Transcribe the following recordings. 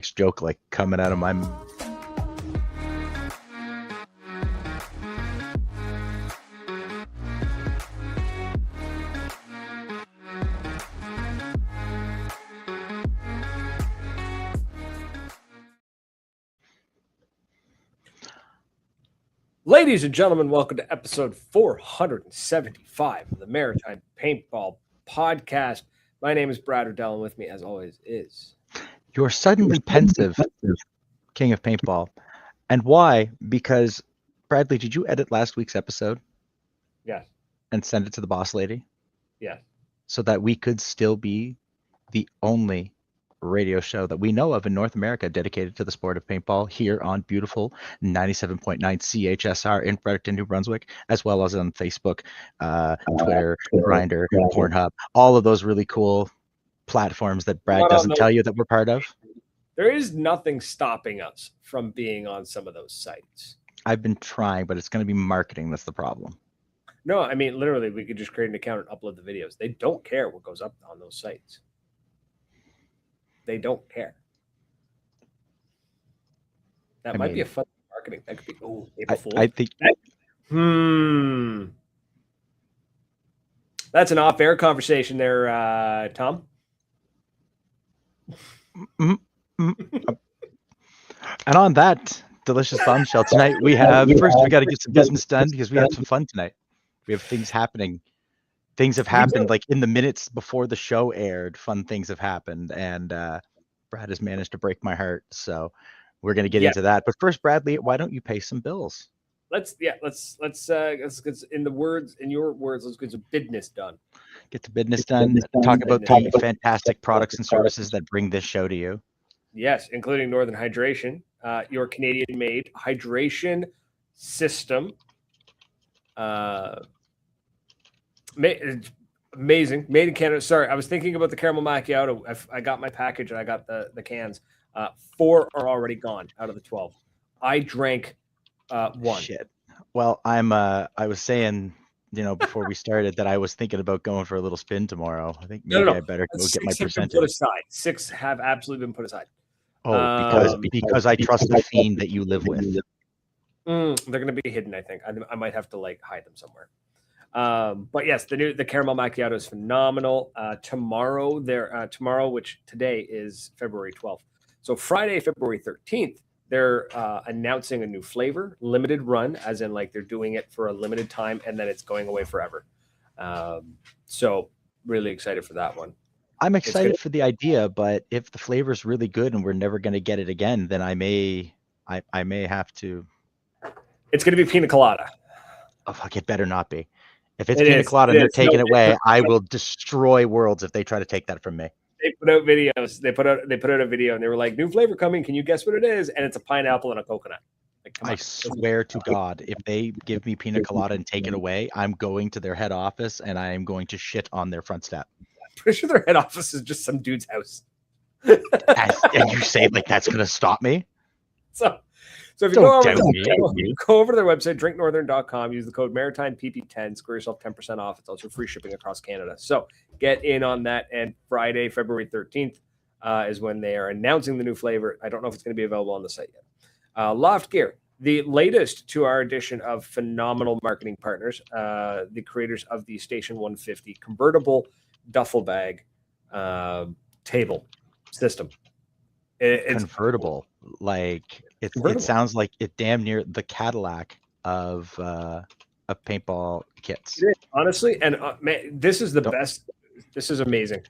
joke like coming out of my Ladies and gentlemen, welcome to episode 475 of the Maritime Paintball Podcast. My name is Brad Riddell, and with me, as always, is your suddenly pensive king of paintball. And why? Because, Bradley, did you edit last week's episode? Yes. And send it to the boss lady? Yes. So that we could still be the only radio show that we know of in North America dedicated to the sport of paintball here on beautiful 97.9 CHSR in Fredericton, New Brunswick, as well as on Facebook, Twitter, Grindr, Pornhub, all of those really cool platforms that Brad doesn't tell you that we're part of. There is nothing stopping us from being on some of those sites. I've been trying, but it's going to be marketing that's the problem. No, I mean, literally, we could just create an account and upload the videos. They don't care what goes up on those sites. They don't care. That might be a fun marketing. That could be April Fool's. I think. That's an off-air conversation there, Tom. And on that delicious bombshell tonight, we got to get some business done because we had some fun tonight. We have things happening. Things have happened like in the minutes before the show aired. Fun things have happened, and Brad has managed to break my heart. So we're going to get into that. But first, Bradley, why don't you pay some bills? Let's get in your words, let's get some business done. Get the business done. Talk about the fantastic products and services that bring this show to you. Yes, including Northern Hydration, your Canadian-made hydration system. Amazing, made in Canada. Sorry, I was thinking about the caramel macchiato. I got my package and I got the cans. 4 are already gone out of the 12. I drank 1. Shit. Well, I was saying, before we started that I was thinking about going for a little spin tomorrow. I think maybe I better go get my percentage. Put aside. 6 have absolutely been put aside. Oh, because I trust the fiend that you live with. They're going to be hidden, I think. I might have to hide them somewhere. But yes, the caramel macchiato is phenomenal. Tomorrow, which today is February 12th. So Friday, February 13th, they're announcing a new flavor, limited run, as in they're doing it for a limited time and then it's going away forever. So really excited for that one. I'm excited for the idea, but if the flavor is really good and we're never going to get it again, then I may have to. It's going to be pina colada. Oh, fuck! It better not be. If it's pina colada and they're taking it away, I will destroy worlds if they try to take that from me. They put out videos. They put out a video and they were like, "New flavor coming. Can you guess what it is?" And it's a pineapple and a coconut. I swear to God, if they give me pina colada and take it away, I'm going to their head office and I am going to shit on their front step. Pretty sure their head office is just some dude's house. And you say that's going to stop me? So if you go over to their website, drinknorthern.com, use the code MaritimePP10, score yourself 10% off. It's also free shipping across Canada. So get in on that. And Friday, February 13th is when they are announcing the new flavor. I don't know if it's going to be available on the site yet. Loft Gear, the latest to our edition of phenomenal marketing partners, the creators of the Station 150 convertible duffel bag table system. It's convertible. It sounds like it damn near the Cadillac of paintball kits. Honestly, and man, this is the best. This is amazing.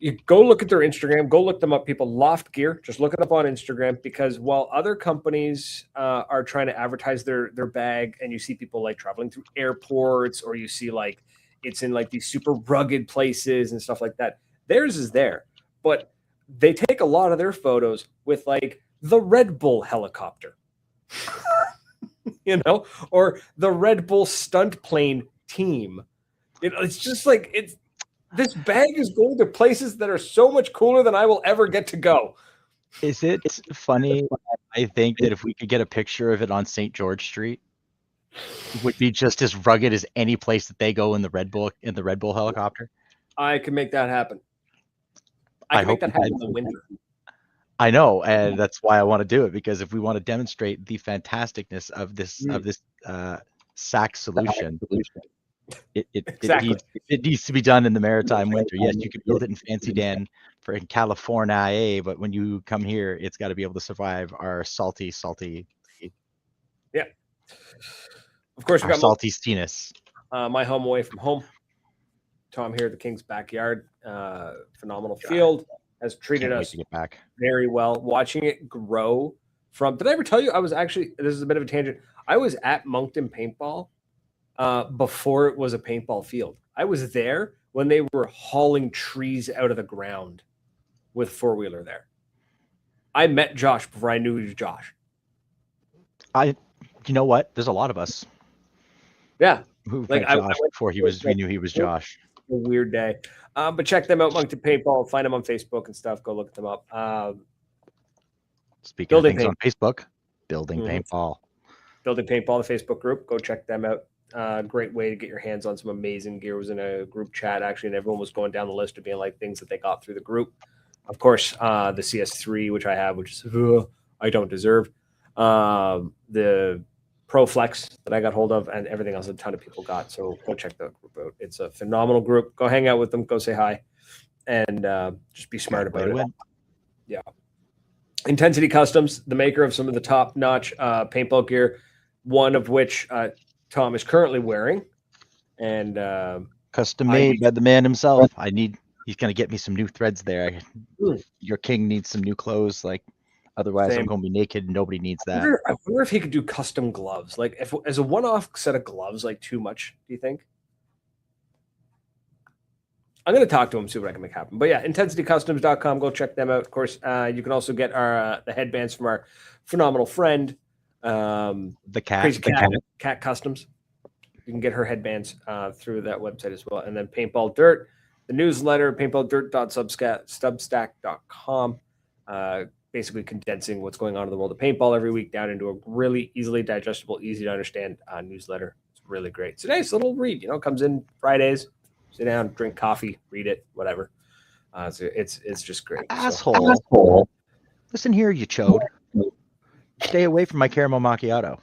You go look at their Instagram. Go look them up, people. Loft Gear. Just look it up on Instagram, because while other companies are trying to advertise their bag, and you see people traveling through airports, or you see it's in these super rugged places and stuff like that, theirs is there. But they take a lot of their photos with the Red Bull helicopter, or the Red Bull stunt plane team. It's just this bag is going to places that are so much cooler than I will ever get to go. Is it funny? I think that if we could get a picture of it on St. George Street, it would be just as rugged as any place that they go in the Red Bull helicopter. I can make that happen. I can make that happen in the winter. I know, and that's why I want to do it, because if we want to demonstrate the fantasticness of this sack solution, Exactly. it needs to be done in the maritime winter. Yes, you can build it in Fancy Dan in California, but when you come here, it's got to be able to survive our salty. Yeah. Of course, we our got salty stiness. My home away from home. Tom here at the King's backyard. Phenomenal field. Has treated us to get back. very well. Watching it grow from. Did I ever tell you I was actually? This is a bit of a tangent. I was at Moncton Paintball before it was a paintball field. I was there when they were hauling trees out of the ground with four-wheeler there. I met Josh before I knew he was Josh. You know what? There's a lot of us. Yeah, who met Josh before we knew he was Josh. A weird day. But check them out, Moncton Paintball. Find them on Facebook and stuff. Go look them up. Speaking of things on Facebook, Building Paintball. Building Paintball, the Facebook group. Go check them out. Great way to get your hands on some amazing gear. I was in a group chat, actually, and everyone was going down the list of being like things that they got through the group. Of course, the CS3, which I have, which is I don't deserve. The ProFlex that I got hold of, and everything else a ton of people got. So go check the group out. It's a phenomenal group. Go hang out with them. Go say hi, and just be smart about it. Yeah. Ntensity Customs, the maker of some of the top-notch paintball gear, one of which Tom is currently wearing, and custom made by the man himself. He's gonna get me some new threads there. Your king needs some new clothes, otherwise I'm gonna be naked. Nobody needs that. I wonder if he could do custom gloves, if as a one-off set of gloves, too much. Do you think? I'm going to talk to him, see what I can make happen. But yeah, intensitycustoms.com. Go check them out. Of course, you can also get the headbands from our phenomenal friend, the Cat Customs. You can get her headbands through that website as well. And then Paintball Dirt, the newsletter, paintballdirt.substack.com. Basically condensing what's going on in the world of paintball every week down into a really easily digestible, easy to understand newsletter. It's really great. It's a nice little read. Comes in Fridays. Sit down, drink coffee, read it, whatever. So it's just great. Asshole. Listen here, you chode. Stay away from my caramel macchiato.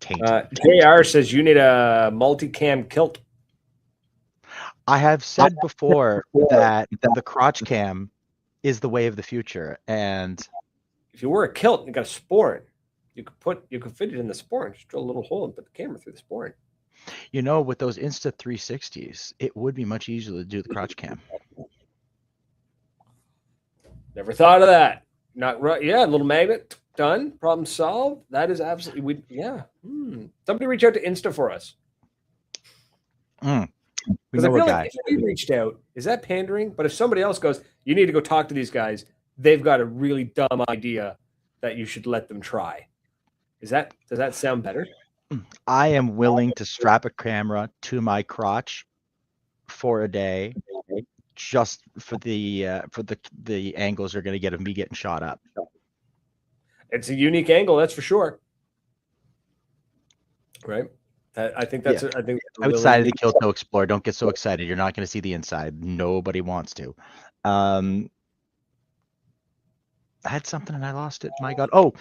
JR says you need a multicam kilt. I have said before that the crotch cam is the way of the future, and if you wear a kilt and you got a sporran, you could fit it in the sporran, just drill a little hole and put the camera through the sporran. With those Insta 360s, it would be much easier to do the crotch cam. Never thought of that. Not right. Yeah, a little magnet, done. Problem solved. That is absolutely Somebody reach out to Insta for us. Because I feel like if we reached out, is that pandering? But if somebody else goes, you need to go talk to these guys, they've got a really dumb idea that you should let them try. Does that sound better? I am willing to strap a camera to my crotch for a day, just for the angles are going to get of me getting shot up. It's a unique angle, that's for sure. Right. I think that's. I think outside of the kilt, no explore. Don't get so excited. You're not going to see the inside. Nobody wants to. I had something and I lost it. My God. Oh.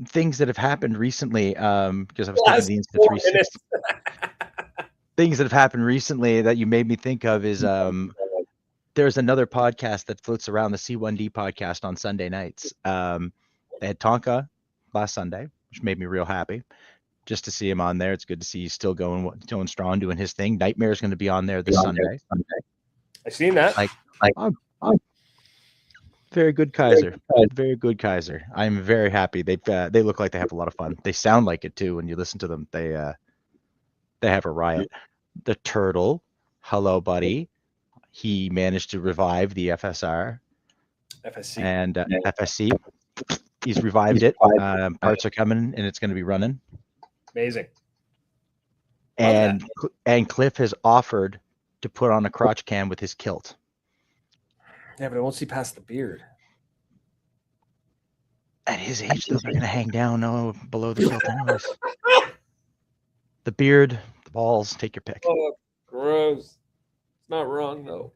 Things that have happened recently, because I was thinking the Insta 360. Things that have happened recently that you made me think of is there's another podcast that floats around, the C1D podcast on Sunday nights. They had Tonka last Sunday, which made me real happy just to see him on there. It's good to see he's still going strong, doing his thing. Nightmare is going to be on there this Sunday. I've seen that. Very good Kaiser. Very good Kaiser. I'm very happy. They look like they have a lot of fun. They sound like it too when you listen to them. They have a riot. The Turtle, hello buddy. He managed to revive the FSC. And FSC. He's revived it. Parts are coming and it's going to be running. Amazing. And Cliff has offered to put on a crotch cam with his kilt. Yeah, but I won't see past the beard. At his age, those are going to hang down below the kilt anyways. The beard, the balls, take your pick. Oh, gross. It's not wrong, though.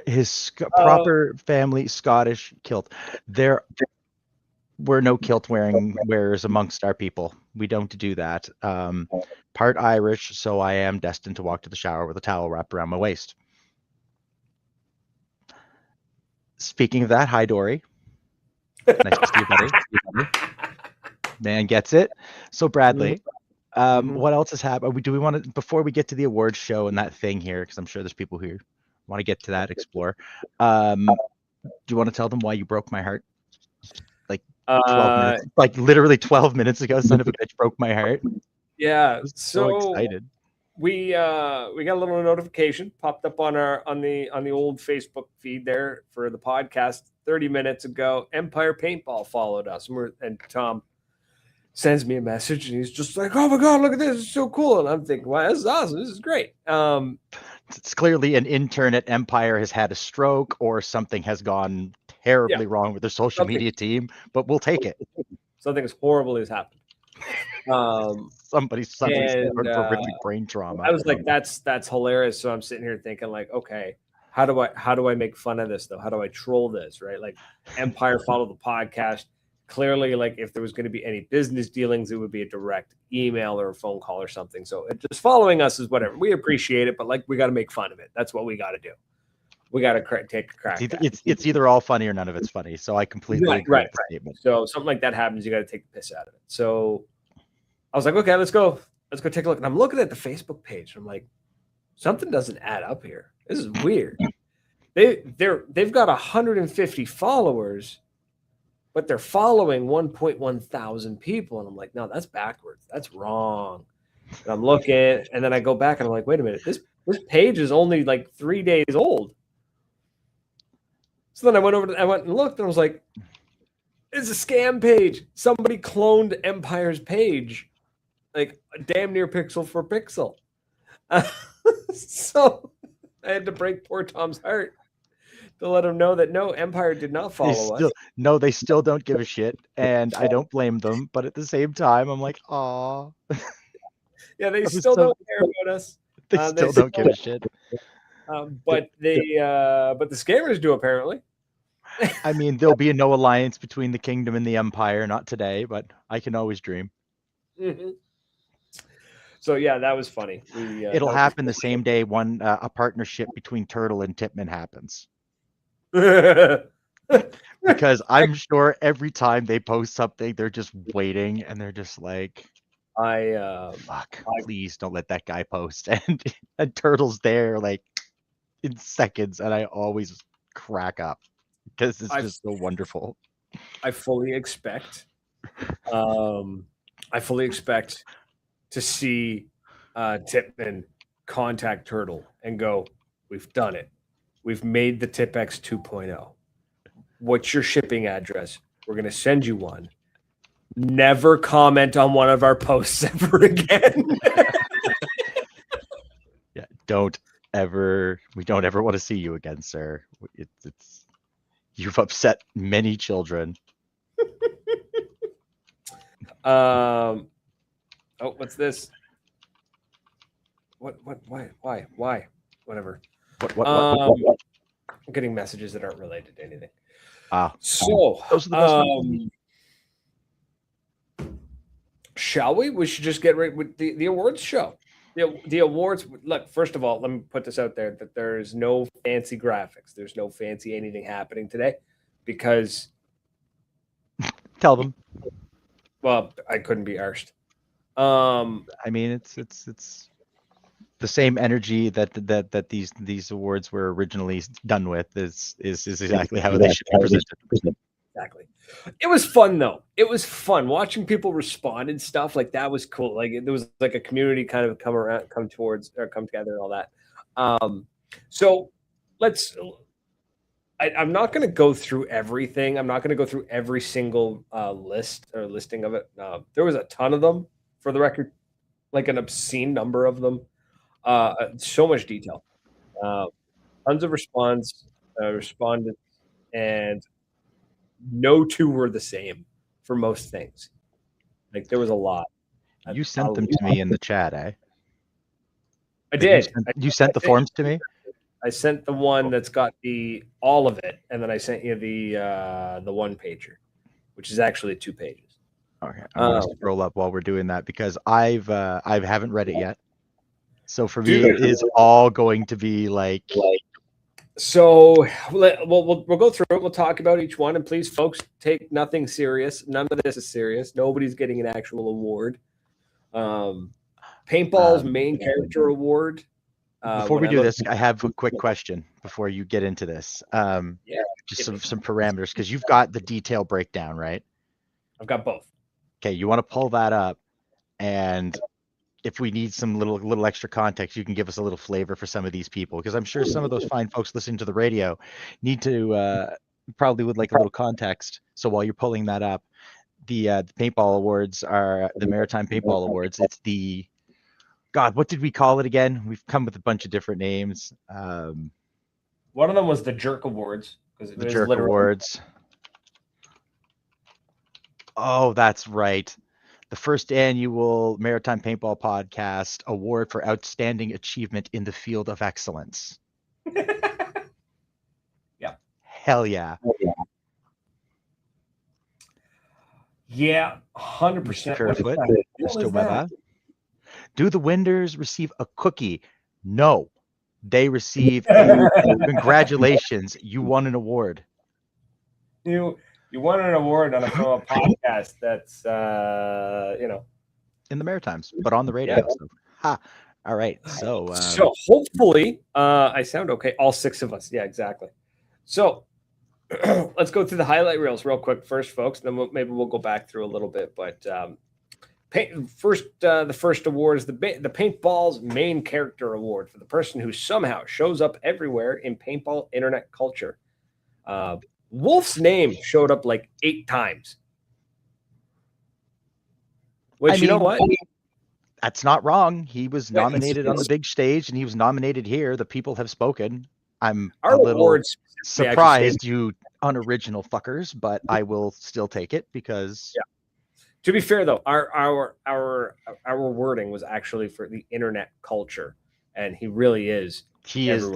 His proper family Scottish kilt. There were no kilt wearers amongst our people. We don't do that. Part Irish, so I am destined to walk to the shower with a towel wrapped around my waist. Speaking of that, hi Dory. Nice to see you, buddy. Man gets it. So Bradley, what else has happened? Do we want to, before we get to the awards show and that thing here, because I'm sure there's people who want to get to that, explore. Do you want to tell them why you broke my heart? Like 12 minutes, like literally 12 minutes ago, son of a bitch broke my heart. Yeah, so excited. We got a little notification popped up on the old Facebook feed there for the podcast 30 minutes ago. Empire Paintball followed us, and Tom sends me a message, and he's just like, "Oh my god, look at this! It's so cool!" And I'm thinking, "Wow, this is awesome! This is great." It's clearly an intern at Empire has had a stroke, or something has gone terribly wrong with their social media team. But we'll take it. Something as horrible has happened. Somebody's horrific brain trauma. I was like, that's hilarious. So I'm sitting here thinking, like, okay, how do I make fun of this though? How do I troll this? Right? Like, Empire followed the podcast. Clearly, like, if there was going to be any business dealings, it would be a direct email or a phone call or something. So just following us is whatever. We appreciate it, but like, we got to make fun of it. That's what we got to do. We got to take a crack. It's either all funny or none of it's funny. So I completely agree with the statement. So something like that happens, you got to take the piss out of it. So I was like, okay, let's go take a look. And I'm looking at the Facebook page. And I'm like, something doesn't add up here. This is weird. They've got 150 followers, but they're following 1.1 thousand people. And I'm like, no, that's backwards. That's wrong. And I'm looking, and then I go back and I'm like, wait a minute, this page is only like 3 days old. So then I went and looked, and I was like, it's a scam page. Somebody cloned Empire's page, like damn near pixel for pixel. So I had to break poor Tom's heart to let him know that no, Empire did not follow us. No, they still don't give a shit, and I don't blame them. But at the same time, I'm like, aw. Yeah, they still don't care about us. They still don't give a shit. But the scammers do, apparently. I mean, there'll be no alliance between the kingdom and the empire, not today, but I can always dream. Mm-hmm. So yeah, that was funny. It'll happen the same day a partnership between Turtle and Tipman happens. Because I'm sure every time they post something, they're just waiting, and they're just like, fuck, please don't let that guy post. And Turtle's there like in seconds, and I always crack up because it's just so wonderful. I fully expect to see Tipman contact Turtle and go, we've done it. We've made the Tipex 2.0. What's your shipping address? We're going to send you one. Never comment on one of our posts ever again. Yeah, we don't ever want to see you again, sir. It's you've upset many children. Oh, what's this? What? Why? Whatever. What? I'm getting messages that aren't related to anything. So those are the best ones. Shall we? We should just get right with the awards show. The awards. Look, first of all, let me put this out there that there is no fancy graphics. There's no fancy anything happening today because. Tell them. Well, I couldn't be arsed. I mean, it's the same energy that these awards were originally done with is exactly how they should be presented. Exactly. It was fun though. It was fun watching people respond and stuff. Like that was cool. Like there was like a community kind of come together and all that. So I'm not going to go through everything. I'm not going to go through every single listing of it. There was a ton of them, for the record, like an obscene number of them. So much detail. Tons of respondents, and no two were the same for most things. Like there was a lot. You sent them to me in the chat, eh? I did. You sent the forms to me? I sent the one that's got all of it, and then I sent you the one pager, which is actually 2 pages. Okay, I'm gonna scroll up while we're doing that because I haven't read it yet. So for me, it is all going to be like. So we'll go through it. We'll talk about each one, and please, folks, take nothing serious. None of this is serious. Nobody's getting an actual award. Paintball's main character award. Before we do this, I have a quick question before you get into this. Just some parameters, because you've got the detail breakdown, right? I've got both. Okay, you want to pull that up, and if we need some little extra context, you can give us a little flavor for some of these people, because I'm sure some of those fine folks listening to the radio need to probably would like a little context. So while you're pulling that up, the paintball awards are the Maritime Paintball Awards. It's the God, what did we call it again? We've come with a bunch of different names. One of them was the Jerk Awards. The Jerk Awards. Oh, that's right. The first annual Maritime Paintball Podcast Award for Outstanding Achievement in the Field of Excellence. Yeah. Hell yeah. Yeah, 100%. Mr. Kerfoot, Mr. Weber. Do the winners receive a cookie? No. They receive congratulations. You won an award. You won an award from a podcast that's in the Maritimes, but on the radio. Yeah. So. Ha. All right. So hopefully I sound okay. All 6 of us. Yeah, exactly. So let's go through the highlight reels real quick first, folks. Then maybe we'll go back through a little bit. But the first award is the Paintball's main character award for the person who somehow shows up everywhere in paintball internet culture. Wolf's name showed up like 8 times. Which, you know what? That's not wrong. He was nominated on the big stage, and he was nominated here. The people have spoken. I'm a little surprised, you unoriginal fuckers, but I will still take it because. Yeah. To be fair, though, our wording was actually for the internet culture, and he really is. He is.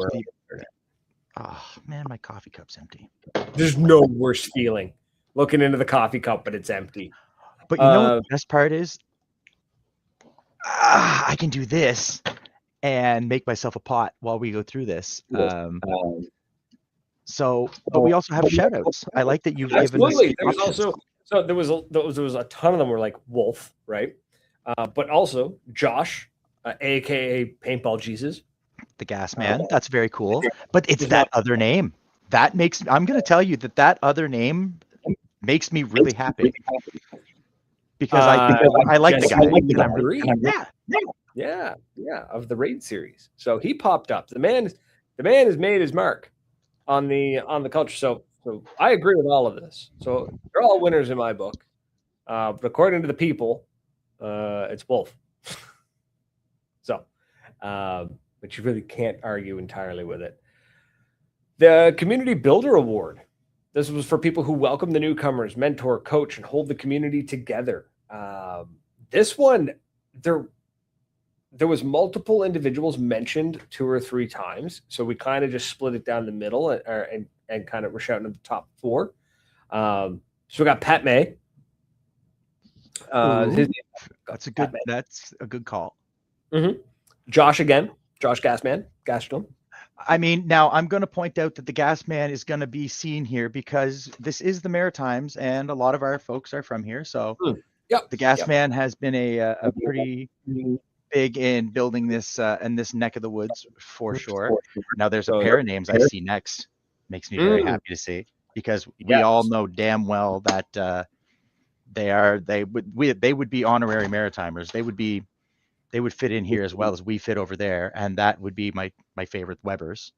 Oh man, my coffee cup's empty. There's no worse feeling looking into the coffee cup, but it's empty. But you know what the best part is? I can do this and make myself a pot while we go through this. So, but we also have shout outs. I like that you've given us there was a ton of them were like Wolf, right? But also Josh, aka Paintball Jesus. The Gas Man. That's very cool. But it's that other name. That makes I'm gonna tell you that other name makes me really happy. Because I like the guy. Yeah, of the Raid series. So he popped up. The man has made his mark on the culture. So I agree with all of this. So they're all winners in my book. But according to the people, it's Wolf. So, but you really can't argue entirely with it. The Community Builder Award. This was for people who welcome the newcomers, mentor, coach, and hold the community together. This one, there was multiple individuals mentioned 2 or 3 times. So we kind of just split it down the middle and kind of we're shouting at the top 4. So we got Pat May. That's a good call. Mm-hmm. Josh again. Josh Gasman. Gaston. I mean, now I'm going to point out that the Gas Man is going to be seen here because this is the Maritimes and a lot of our folks are from here. So the Gas Man has been a pretty big in building this in this neck of the woods for sure. Now there's a pair of names I see next. Makes me very happy to see because we all know damn well that they would be honorary Maritimers. They would fit in here as well as we fit over there, and that would be my favorite Webbers,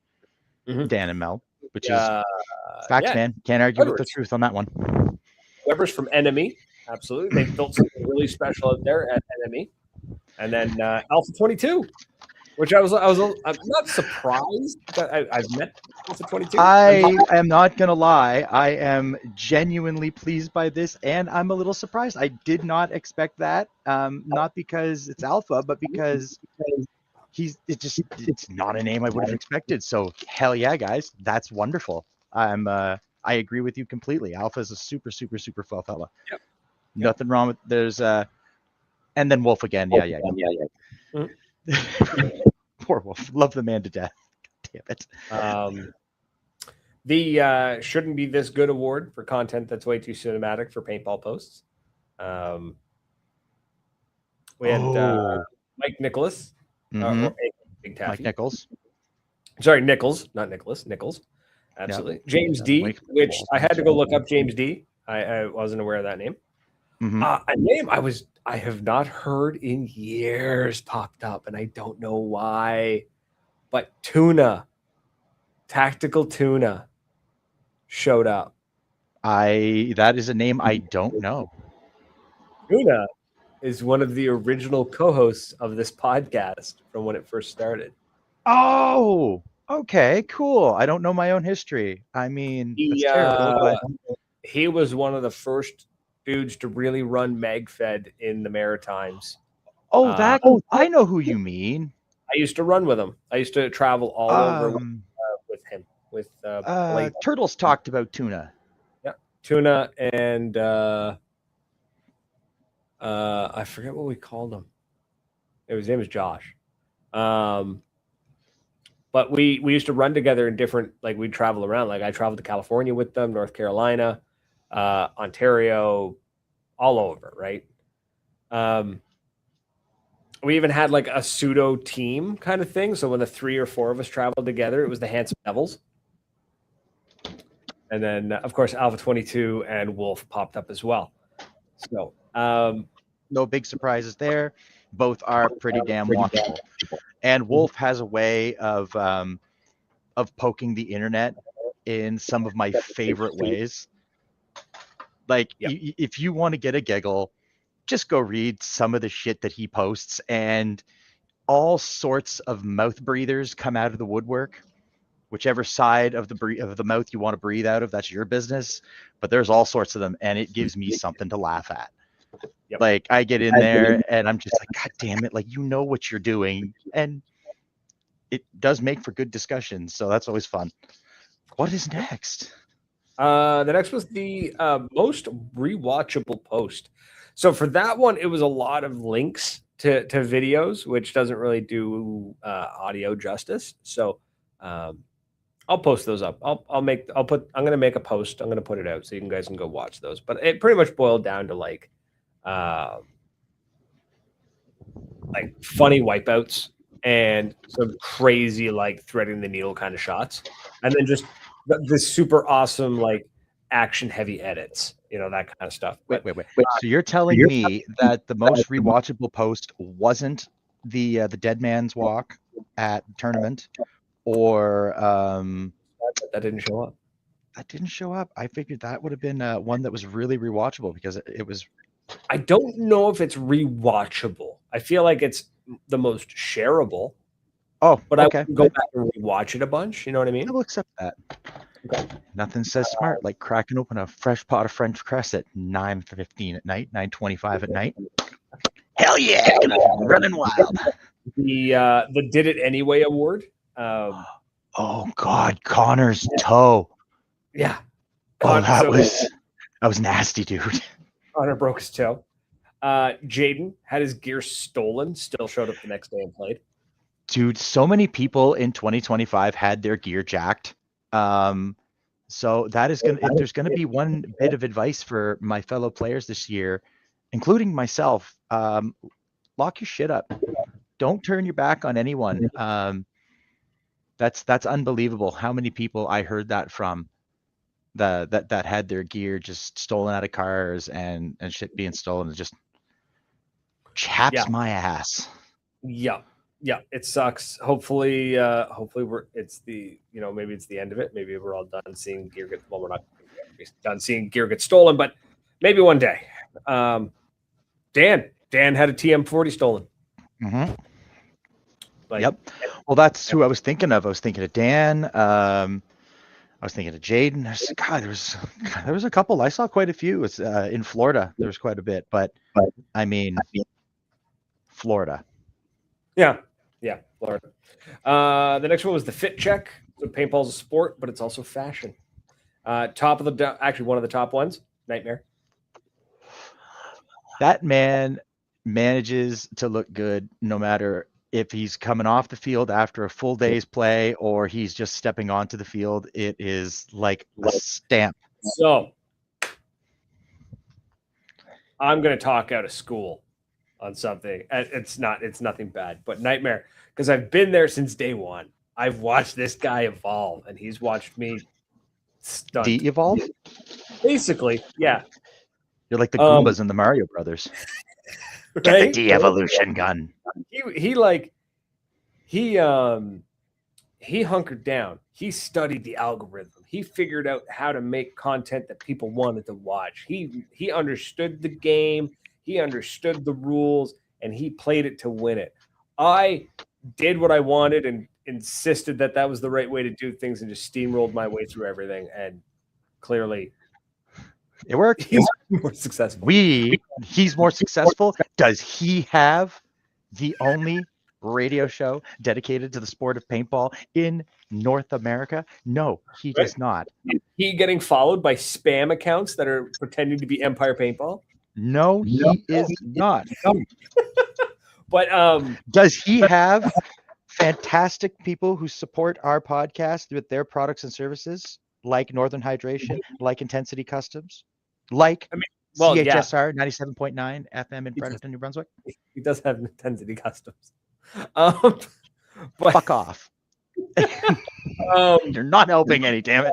Dan and Mel, which is facts, man. Can't argue with the truth on that one. Webbers from Enemy, absolutely. They built something really special out there at Enemy, and then Alpha 22, which I'm not surprised that I've met Alpha 22. I am not gonna lie, I am genuinely pleased by this, and I'm a little surprised. I did not expect that, not because it's Alpha, but because it's not a name I would have expected. So hell yeah, guys, that's wonderful. I agree with you completely. Alpha is a super fun fella. Yep. Nothing wrong with there's and then Wolf again. Yeah. Mm-hmm. Poor Wolf. Love the man to death. Damn it. The Shouldn't Be This Good award for content that's way too cinematic for paintball posts. We had Mike Nicholas. Mm-hmm. Big Taffy. Mike Nichols. Sorry, Nichols, not Nicholas. Nichols. Absolutely. Yep. James D, which I had to go look up James D. I wasn't aware of that name. Mm-hmm. A name I have not heard in years popped up, and I don't know why. But Tuna, Tactical Tuna, showed up. That is a name I don't know. Tuna is one of the original co-hosts of this podcast from when it first started. Oh, okay, cool. I don't know my own history. I mean, that's terrible, but he was one of the first dudes to really run MagFed in the Maritimes. I know who you mean. I used to run with him. I used to travel all over with him. With Blake. Turtles talked about Tuna. Yeah, Tuna and I forget what we called him. His name was Josh. But we used to run together in different, like we'd travel around. Like I traveled to California with them, North Carolina, Ontario, all over, right? We even had like a pseudo team kind of thing. So when the 3 or 4 of us traveled together, it was the Handsome Devils. And then, of course, Alpha 22 and Wolf popped up as well. So no big surprises there. Both are pretty damn watchable. And Wolf has a way of poking the internet in some of my favorite ways. Like, if you want to get a giggle, just go read some of the shit that he posts, and all sorts of mouth breathers come out of the woodwork. Whichever side of the mouth you want to breathe out of, that's your business. But there's all sorts of them, and it gives me something to laugh at. Yep. Like I get in there and I'm just like, God damn it! Like, you know what you're doing, and it does make for good discussions. So that's always fun. What is next? The next was the most rewatchable post. So for that one, it was a lot of links to videos, which doesn't really do audio justice. So I'll post those up. I'm going to make a post. I'm going to put it out so you guys can go watch those. But it pretty much boiled down to like funny wipeouts and some crazy like threading the needle kind of shots, and then just this super awesome like action heavy edits, that kind of stuff. Wait. So you're telling me that the most rewatchable post wasn't the Dead Man's Walk at the tournament, or that didn't show up? That didn't show up. I figured that would have been one that was really rewatchable because it was. I don't know if it's rewatchable. I feel like it's the most shareable. Oh, but okay. I would go back and rewatch it a bunch. You know what I mean? I will accept that. Okay. Nothing says smart like cracking open a fresh pot of French press at 9:15 at night, 9:25 at night. Hell yeah, running wild. The Did It Anyway award. Oh God, Connor's toe. Yeah. That was nasty, dude. Connor broke his toe. Jaden had his gear stolen, still showed up the next day and played. Dude, so many people in 2025 had their gear jacked. So that is if there's gonna be one bit of advice for my fellow players this year, including myself, lock your shit up. Don't turn your back on anyone. That's unbelievable how many people I heard that from. That had their gear just stolen out of cars and shit being stolen. It just chaps my ass. Yeah, it sucks. Hopefully it's the maybe it's the end of it. Maybe we're all done seeing gear get. Well, we're not done seeing gear get stolen, but maybe one day. Dan had a TM40 stolen. Mm-hmm. Yep. Well, that's who I was thinking of. I was thinking of Dan. I was thinking of Jaden. There was a couple. I saw quite a few. It's in Florida. There was quite a bit, but I mean, Florida. Yeah. Florida. The next one was the Fit Check. So paintball's a sport, but it's also fashion. Top of the actually one of the top ones, Nightmare. That man manages to look good no matter if he's coming off the field after a full day's play or he's just stepping onto the field. It is like a stamp. So I'm going to talk out of school on something. It's nothing bad, but Nightmare, because I've been there since day one. I've watched this guy evolve, and he's watched me stunt. De-evolve? Basically, yeah. You're like the Goombas in the Mario Brothers. Right? Get the de-evolution gun. He hunkered down. He studied the algorithm. He figured out how to make content that people wanted to watch. He understood the game. He understood the rules, and he played it to win it. I did what I wanted and insisted that that was the right way to do things and just steamrolled my way through everything. And clearly, it worked. He's more successful. He's more successful. Does he have the only radio show dedicated to the sport of paintball in North America? No, he does not. Is he getting followed by spam accounts that are pretending to be Empire Paintball? No, he is not. But does he have fantastic people who support our podcast with their products and services, like Northern Hydration, like Ntensity Customs, like CHSR 97.9 FM in Fredericton, New Brunswick? He does have Ntensity Customs. But fuck off. You're not helping any, damn it.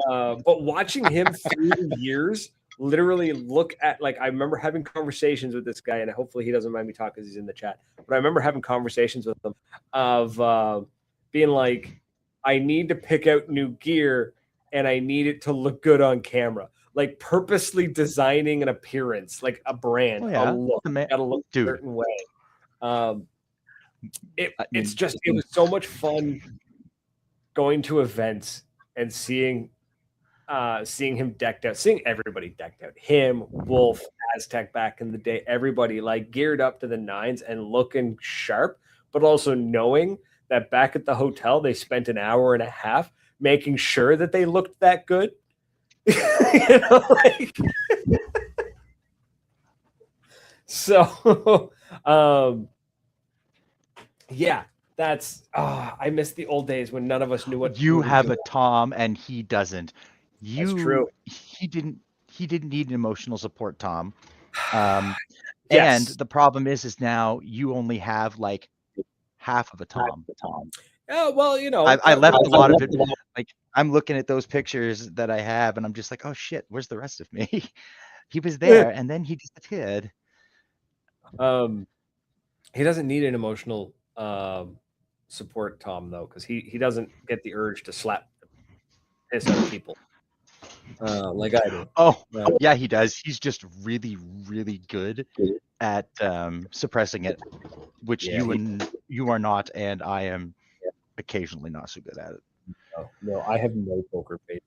But watching him through the years, literally look at, like, I remember having conversations with this guy, and hopefully he doesn't mind me talking because he's in the chat, but I remember having conversations with him of being like, I need to pick out new gear and I need it to look good on camera. Like purposely designing an appearance, like a brand, a look, gotta look a certain way. It was so much fun going to events and seeing him decked out, seeing everybody decked out, him, Wolf, Aztec back in the day, everybody like geared up to the nines and looking sharp, but also knowing that back at the hotel, they spent an hour and a half making sure that they looked that good. You know, like, so, yeah, that's, I miss the old days when none of us knew what you have a Tom and he doesn't. That's true. He didn't need an emotional support, Tom. Yes. And the problem is now you only have like half of a Tom. Yeah, well, you know, I left a lot of it. Like I'm looking at those pictures that I have, and I'm just like, oh shit, where's the rest of me? He was there, and then he disappeared. He doesn't need an emotional support, Tom, though, because he doesn't get the urge to slap the piss out of people like I do. Oh, yeah, he does. He's just really, really good at suppressing it, which you are not, and I am occasionally not so good at it. No, I have no poker face.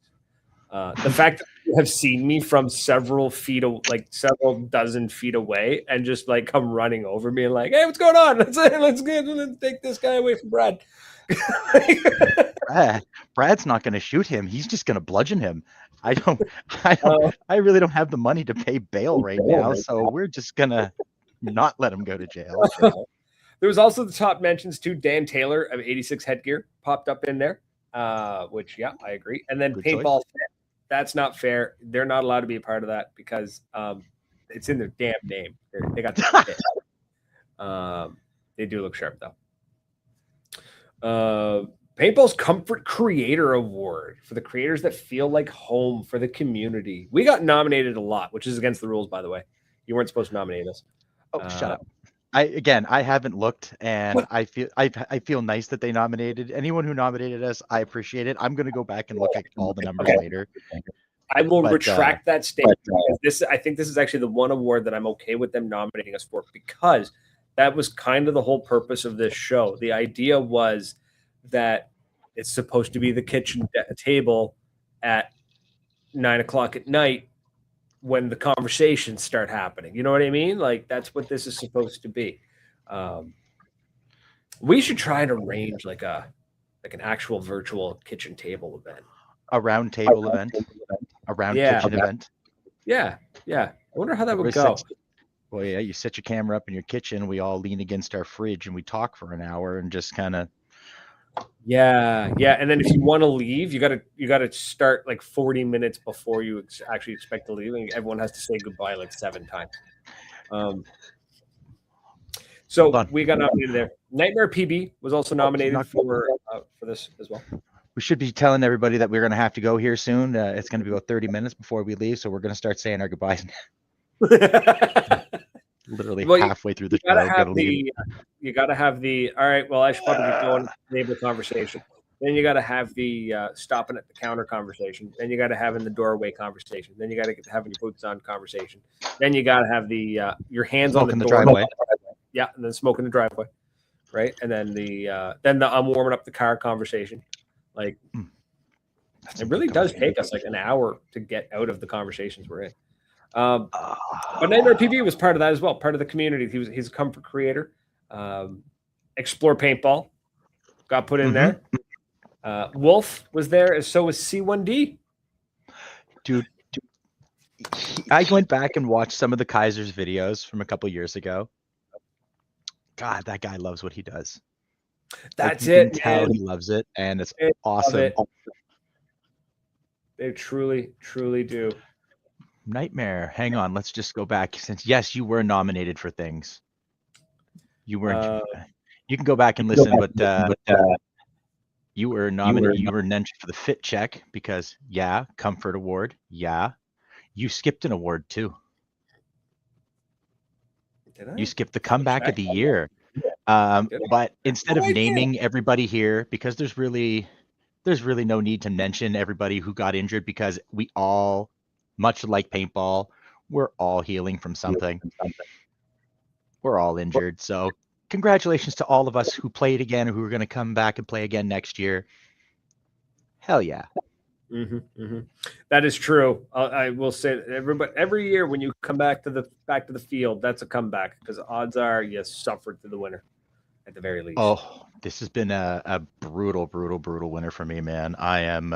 The fact that you have seen me from several dozen feet away and just like come running over me and like, hey, what's going on? Let's take this guy away from Brad. Brad's not going to shoot him. He's just going to bludgeon him. I really don't have the money to pay bail right now, so we're just going to not let him go to jail. There was also the top mentions too. Dan Taylor of 86 Headgear popped up in there, which, yeah, I agree. And then Paintball Fit. That's not fair. They're not allowed to be a part of that because it's in their damn name. They got the they do look sharp, though. Paintball's Comfort Creator Award for the creators that feel like home for the community. We got nominated a lot, which is against the rules, by the way. You weren't supposed to nominate us. Oh, shut up. I haven't looked, and I feel nice that they nominated anyone who nominated us. I appreciate it. I'm going to go back and look at all the numbers later. I will retract that statement. I think this is actually the one award that I'm okay with them nominating us for, because that was kind of the whole purpose of this show. The idea was that it's supposed to be the kitchen table at 9:00 at night when the conversations start happening. You know what I mean? Like, that's what this is supposed to be. We should try and arrange like an actual virtual kitchen table event. A round table event. A round kitchen event. Yeah. I wonder how that would go. Well, yeah, you set your camera up in your kitchen. We all lean against our fridge and we talk for an hour and just kind of. Yeah. And then if you want to leave, you gotta start like 40 minutes before you actually expect to leave, and everyone has to say goodbye like 7 times. So we got nominated there. Nightmare PB was also nominated for this as well. We should be telling everybody that we're going to have to go here soon. It's going to be about 30 minutes before we leave, so we're going to start saying our goodbyes. Literally halfway through the show. You got to have the, all right, well, I should probably get going neighbor conversation. Then you got to have the stopping at the counter conversation. Then you got to have in the doorway conversation. Then you got to get having your boots on conversation. Then you got to have the your hands on the driveway. Yeah, and then smoke in the driveway, right? And then the I'm warming up the car conversation. Like, it really does take us like an hour to get out of the conversations we're in. But Nightmare PB was part of that as well, part of the community. He's a comfort creator. Explore Paintball got put in there. Wolf was there, and so was C1D. Dude, I went back and watched some of the Kaiser's videos from a couple years ago. God, that guy loves what he does. That's it. You can tell he loves it, and it's awesome. They truly, truly do. Nightmare. Hang on, let's just go back. Since yes, you were nominated for things. You weren't. You can go back and listen, but you were nominated. You were mentioned for the fit check because comfort award. Yeah, you skipped an award too. Did I? You skipped the comeback of the year. But instead of naming everybody here, because there's really no need to mention everybody who got injured, because we all, much like paintball, we're all healing from something. We're all injured. So congratulations to all of us who played again, who are going to come back and play again next year. Hell yeah. That is true. I will say every year when you come back to the field, that's a comeback, because odds are you suffered through the winter at the very least. Oh, this has been a brutal winter for me, man. I am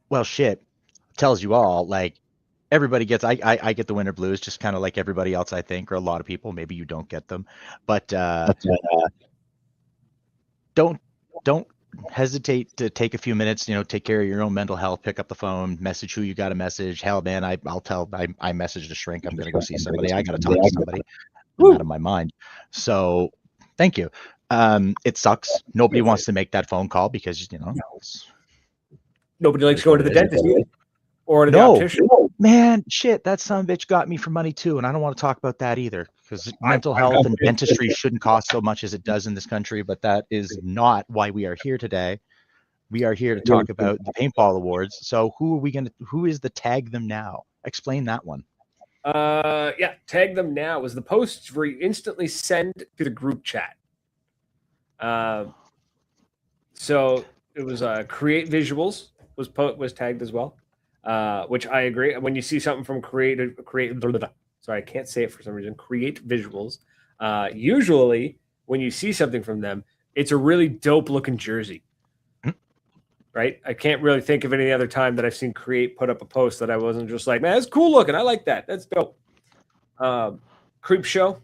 well, shit tells you all, like, everybody gets I get the winter blues, just kind of like everybody else, I think, or a lot of people. Maybe you don't get them, but don't hesitate to take a few minutes, take care of your own mental health, pick up the phone, message who you got to message. Hell, man, I messaged a shrink. I'm going to go see somebody. I got to talk to somebody. I'm out of my mind. So thank you. It sucks. Nobody wants to make that phone call because, nobody likes going to the dentist or to the optician. Man, shit, that son of a bitch got me for money too. And I don't want to talk about that either, because mental health and dentistry shouldn't cost so much as it does in this country. But that is not why we are here today. We are here to talk about the Paintball Awards. So who is the tag them now? Explain that one. Tag them now was the posts where you instantly send to the group chat. So it was create visuals was tagged as well. Which I agree. When you see something from create, sorry, I can't say it for some reason. Create visuals. Usually, when you see something from them, it's a really dope looking jersey, right? I can't really think of any other time that I've seen Create put up a post that I wasn't just like, man, that's cool looking. I like that. That's dope. Creep Show.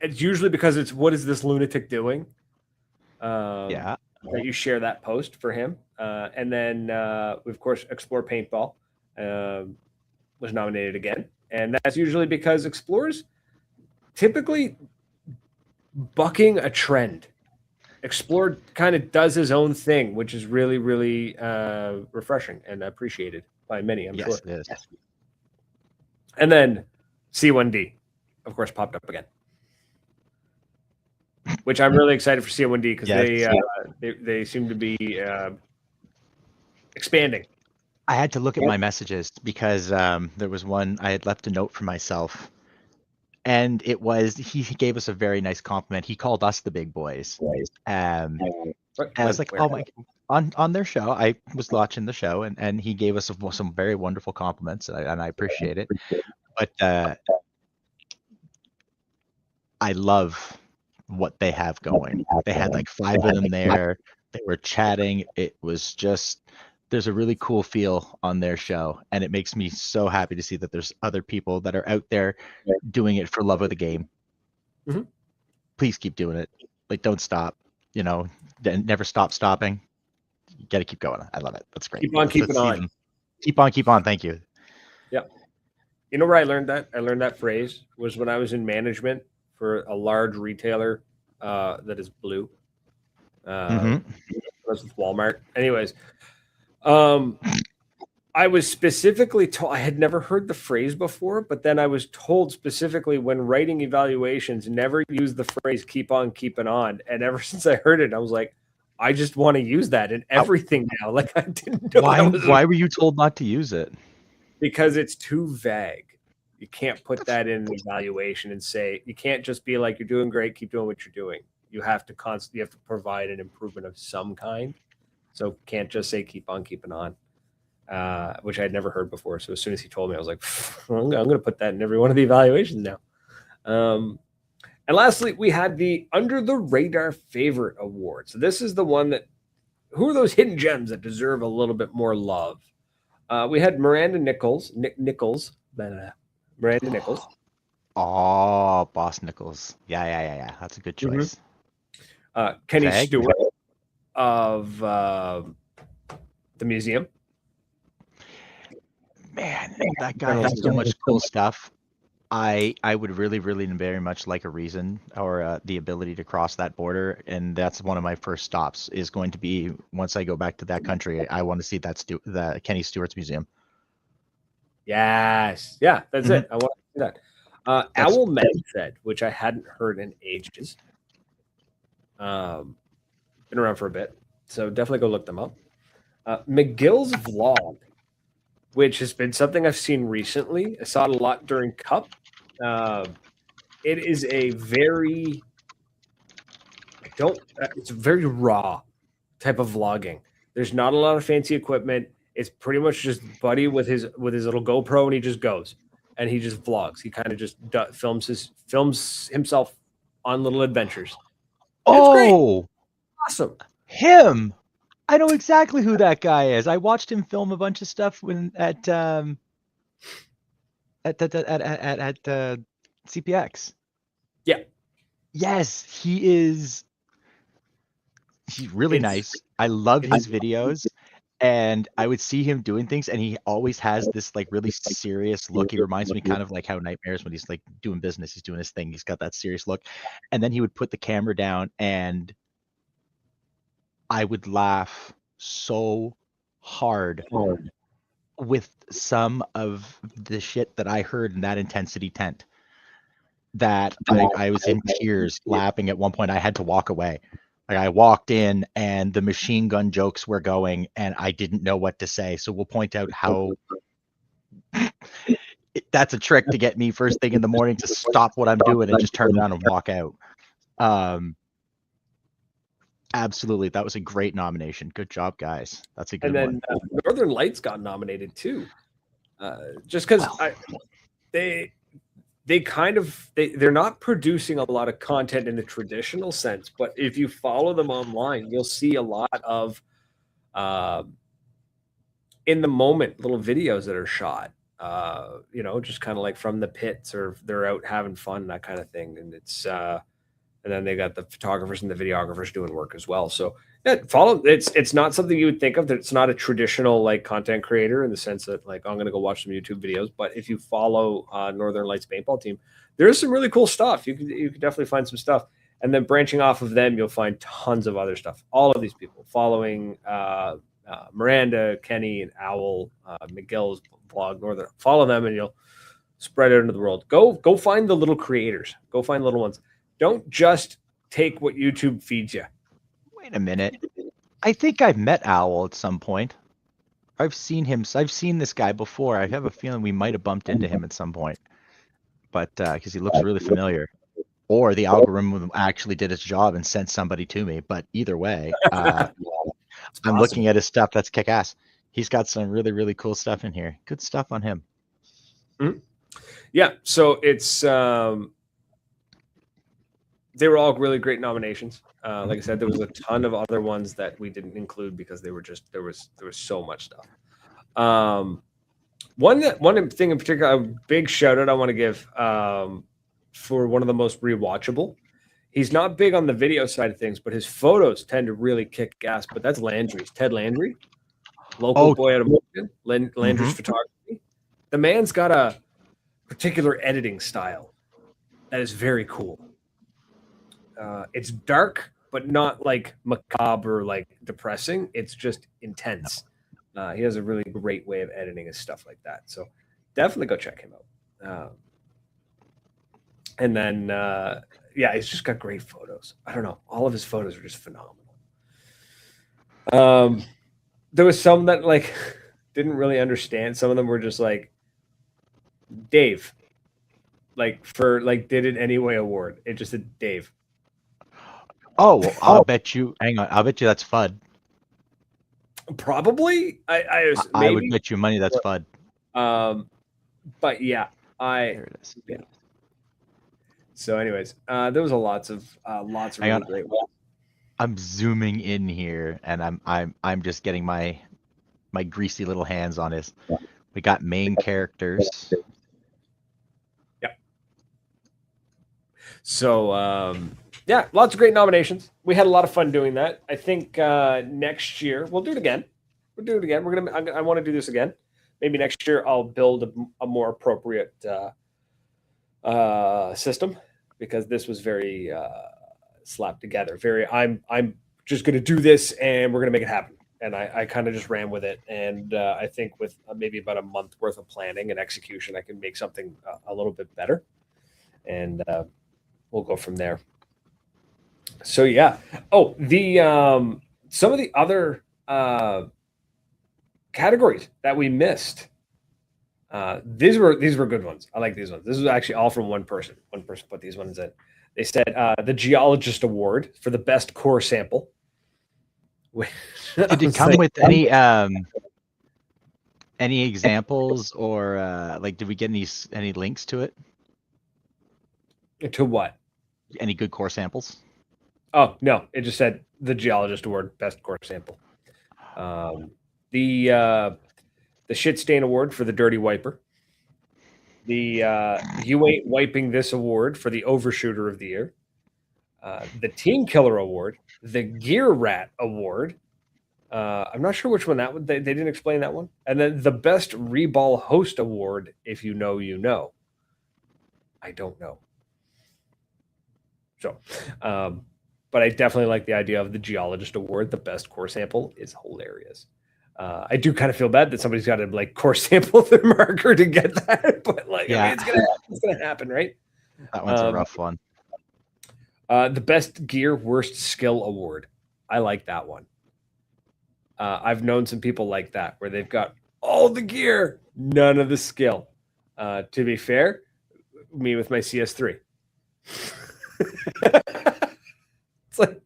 It's usually because it's, what is this lunatic doing? That you share that post for him. And then, we, of course, Explore Paintball was nominated again. And that's usually because Explorer's typically bucking a trend. Explore kind of does his own thing, which is really, really refreshing and appreciated by many, I'm sure. It is. And then C1D, of course, popped up again. Which I'm really excited for C1D because they seem to be expanding. I had to look at my messages because there was one I had left a note for myself, and it was he gave us a very nice compliment. He called us the big boys, and I was like, oh my! On their show, I was watching the show, and he gave us some very wonderful compliments, and I appreciate it. But I love what they have going. They had like 5 of them there. They were chatting. It was just, there's a really cool feel on their show, and it makes me so happy to see that there's other people that are out there doing it for love of the game. Mhm. Please keep doing it. Like, don't stop. You know, never stop stopping. You got to keep going. I love it. That's great. Keep on keeping on. Even. Keep on. Thank you. Yeah. You know where I learned that? I learned that phrase was when I was in management for a large retailer that is blue. I was with Walmart. Anyways, I was specifically told, I had never heard the phrase before, but then I was told specifically when writing evaluations, never use the phrase keep on keeping on. And ever since I heard it, I was like, I just want to use that in everything now. Like, I didn't know why were you told not to use it? Because it's too vague. You can't put that in an evaluation and say, you can't just be like, you're doing great, keep doing what you're doing. You have to you have to provide an improvement of some kind. So can't just say keep on keeping on, which I had never heard before. So as soon as he told me, I was like, I'm going to put that in every one of the evaluations now. And lastly, we had the Under the Radar Favorite Award. So this is the one that, who are those hidden gems that deserve a little bit more love? We had Miranda Nichols. Miranda Nichols. Oh, Boss Nichols. Yeah. That's a good choice. Kenny Stewart of the museum. Man, that guy has so much cool stuff. I would really very much like a reason or the ability to cross that border, and that's one of my first stops is going to be once I go back to that country. I want to see the Kenny Stewart's museum. Yes, yeah, that's it. I want to see that. Owl Medfed, which I hadn't heard in ages. Been around for a bit, so definitely go look them up. McGill's Vlog, which has been something I've seen recently. I saw it a lot during Cup. It is a very, it's very raw type of vlogging. There's not a lot of fancy equipment. It's pretty much just Buddy with his little GoPro, and he just goes and he just vlogs. He kind of just films himself on little adventures. Oh, it's great. Awesome! Him. I know exactly who that guy is. I watched him film a bunch of stuff at CPX. Yeah. Yes, he's really nice. I love his videos, and I would see him doing things, and he always has this like really serious look. He reminds me kind of like how Nightmares, when he's like doing business, he's doing his thing. He's got that serious look, and then he would put the camera down, and I would laugh so hard with some of the shit that I heard in that Intensity tent that I was in tears laughing. At one point I had to walk away. Like, I walked in and the machine gun jokes were going and I didn't know what to say. So we'll point out how that's a trick to get me first thing in the morning to stop what I'm doing and just turn around and walk out. Absolutely. That was a great nomination. Good job, guys. That's a good one. And then Northern Lights got nominated too. Just because they're not producing a lot of content in a traditional sense, but if you follow them online, you'll see a lot of in the moment little videos that are shot. Just kind of like from the pits, or they're out having fun, that kind of thing. And it's and then they got the photographers and the videographers doing work as well. So yeah, it's not something you would think of, that it's not a traditional like content creator in the sense that like, I'm going to go watch some YouTube videos. But if you follow Northern Lights Paintball Team, there's some really cool stuff. You could definitely find some stuff. And then branching off of them, you'll find tons of other stuff. All of these people following Miranda, Kenny, and Owl, Miguel's blog, Northern, follow them and you'll spread it into the world. Go find the little creators. Go find the little ones. Don't just take what YouTube feeds you. Wait a minute. I think I've met Owl at some point. I've seen this guy before. I have a feeling we might have bumped into him at some point. But because he looks really familiar. Or the algorithm actually did its job and sent somebody to me. But either way, I'm looking at his stuff. That's kick-ass. He's got some really, really cool stuff in here. Good stuff on him. Mm-hmm. Yeah, so it's they were all really great nominations. Like I said, there was a ton of other ones that we didn't include because they were just there was so much stuff. One thing in particular, a big shout out I want to give for one of the most rewatchable. He's not big on the video side of things, but his photos tend to really kick ass. But that's Landry's, Ted Landry, local boy out of Moncton, Landry's photography. The man's got a particular editing style that is very cool. It's dark, but not like macabre or like depressing. It's just intense. He has a really great way of editing his stuff like that. So definitely go check him out. And then, yeah, he's just got great photos. I don't know. All of his photos are just phenomenal. There was some that like didn't really understand. Some of them were just like, Dave, like for like did it anyway award. It just said Dave. Oh, well, I'll bet you. Hang on, I'll bet you that's FUD. Probably, I would bet you money that's FUD. But yeah, there it is. Yeah. So, anyways, there was lots of really great ones. I'm zooming in here, and I'm just getting my greasy little hands on this. We got main characters. Yep. So, yeah, lots of great nominations. We had a lot of fun doing that. I think next year we'll do it again. I want to do this again. Maybe next year I'll build a more appropriate system because this was very slapped together. I'm just going to do this and we're going to make it happen. And I kind of just ran with it. And I think with maybe about a month worth of planning and execution, I can make something a little bit better. And we'll go from there. So yeah. Oh, the some of the other categories that we missed. These were good ones. I like these ones. This was actually all from one person. One person put these ones in. They said the Geologist Award for the best core sample. Did it come with any examples or like did we get any links to it? To what? Any good core samples? Oh no, it just said the Geologist Award, best core sample. The Shit Stain Award for the Dirty Wiper. The You Ain't Wiping This Award for the Overshooter of the Year. The Team Killer Award. The Gear Rat Award. I'm not sure which one that one. They didn't explain that one. And then the Best Reball Host Award. If you know, you know. I don't know. So, but I definitely like the idea of the Geologist Award. The best core sample is hilarious. I do kind of feel bad that somebody's got to like core sample their marker to get that, but like, yeah. I mean, it's gonna happen, right? That one's a rough one. The Best Gear Worst Skill Award. I like that one. I've known some people like that where they've got all the gear, none of the skill. To be fair, me with my CS3. It's like,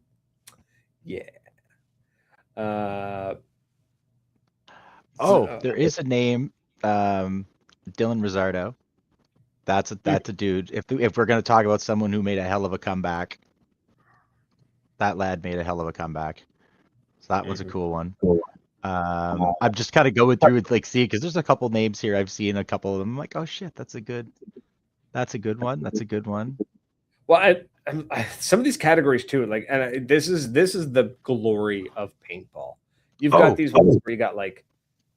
yeah. There is a name, Dylan Rizzardo. That's a dude. If we're gonna talk about someone who made a hell of a comeback, that lad made a hell of a comeback. So that was a cool one. I'm just kind of going through it, like, see, because there's a couple names here I've seen, a couple of them. I'm like, oh shit, that's a good one. That's a good one. Well, some of these categories too, like, and this is the glory of paintball. You've got these ones where you got like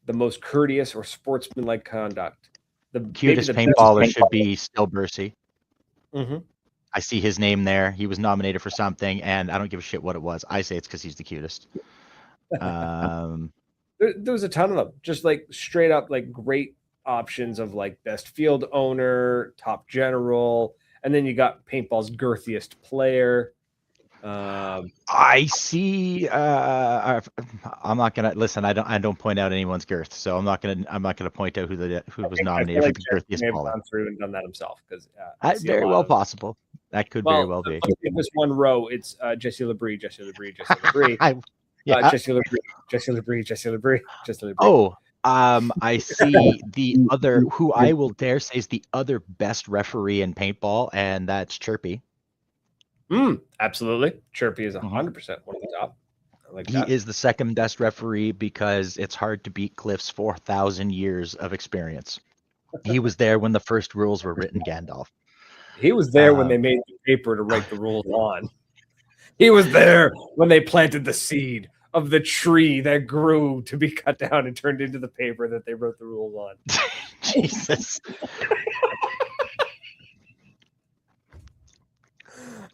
the most courteous or sportsmanlike conduct. The cutest paintballer should be Still Bursey. Mm-hmm. I see his name there. He was nominated for something, and I don't give a shit what it was. I say it's because he's the cutest. There was a ton of them, just like straight up like great options of like best field owner, top general, and then you got paintball's girthiest player. I see. I'm not gonna listen. I don't point out anyone's girth, so I'm not gonna point out who was nominated for the girthiest baller. Gone through and done that himself because very well possible. That could very well be. In this one row, it's Jesse Labrie. Jesse Labrie. Oh, I see the other, who I will dare say is the other best referee in paintball, and that's Chirpy. Absolutely. Chirpy is 100% one of the top. I like He that. is the second best referee because it's hard to beat Cliff's 4,000 years of experience. He was there when the first rules were written, Gandalf. He was there when they made the paper to write the rules on. He was there when they planted the seed of the tree that grew to be cut down and turned into the paper that they wrote the rules on. Jesus.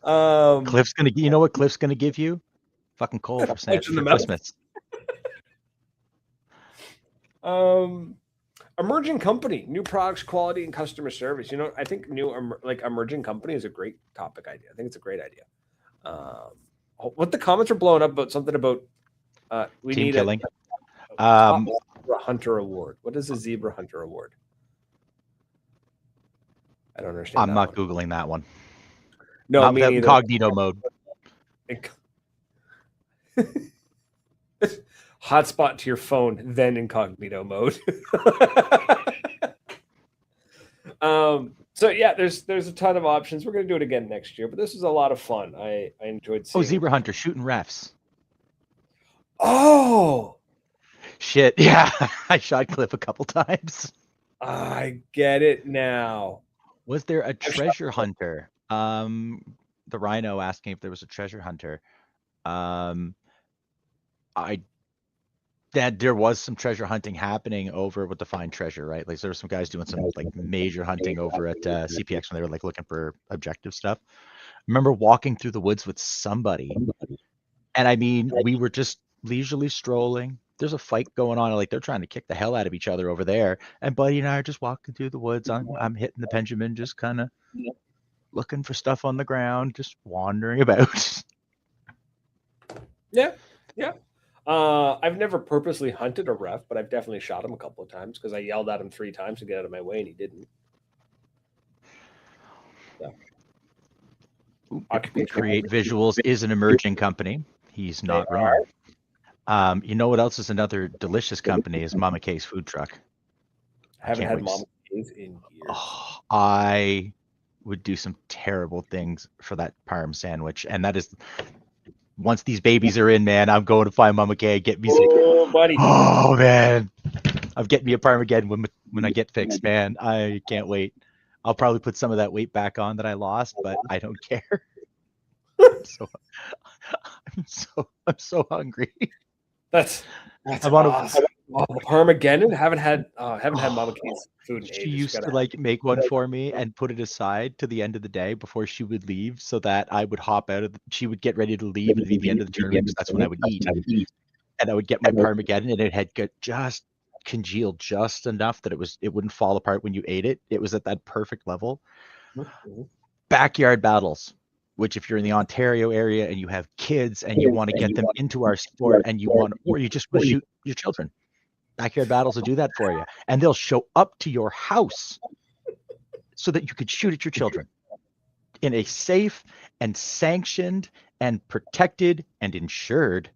Cliff's gonna, you know what Cliff's gonna give you? Fucking coal for Christmas. Emerging company, new products, quality, and customer service. You know, I think emerging company is a great topic idea. I think it's a great idea. What the comments are blowing up about something about we team need killing. A Zebra Hunter Award. What is a Zebra Hunter Award? I don't understand. I'm not Googling that one. No, not without incognito mode. Hotspot to your phone, then incognito mode. So yeah, there's a ton of options. We're gonna do it again next year, but this is a lot of fun. I enjoyed seeing. Zebra Hunter shooting refs. Oh shit! Yeah, I shot Cliff a couple times. I get it now. Was there a treasure hunter? The Rhino asking if there was a treasure hunter. There was some treasure hunting happening over with the Find Treasure, right? Like there were some guys doing some like major hunting over at CPX when they were like looking for objective stuff. I remember walking through the woods with somebody, and I mean, we were just leisurely strolling. There's a fight going on, like they're trying to kick the hell out of each other over there. And Buddy and I are just walking through the woods. I'm hitting the Benjamin, just kind of looking for stuff on the ground, just wandering about. Yeah. I've never purposely hunted a ref, but I've definitely shot him a couple of times because I yelled at him 3 times to get out of my way, and he didn't. Yeah. Create Visuals is an emerging company. He's not wrong. You know what else is another delicious company is Mama K's food truck. I haven't had Mama K's in years. Oh, I would do some terrible things for that parm sandwich, and that is once these babies are in, man, I'm going to find Mama K. Get me some. Buddy. Oh man, I'm getting me a parm again when I get fixed, man. I can't wait. I'll probably put some of that weight back on that I lost, but I don't care. I'm so hungry. That's awesome. Parmageddon? Haven't had Mama K's food in ages. She used to like make one for me and put it aside to the end of the day before she would leave, so that I would hop out of. She would get ready to leave and be the end of the tournament because that's when I would eat, and I would get my Parmageddon, and it had just congealed just enough that it wouldn't fall apart when you ate it. It was at that perfect level. Backyard battles. Which if you're in the Ontario area and you have kids and you want to get them into our sport and or you just want to shoot your children, Backyard Battles will do that for you. And they'll show up to your house so that you could shoot at your children in a safe and sanctioned and protected and insured,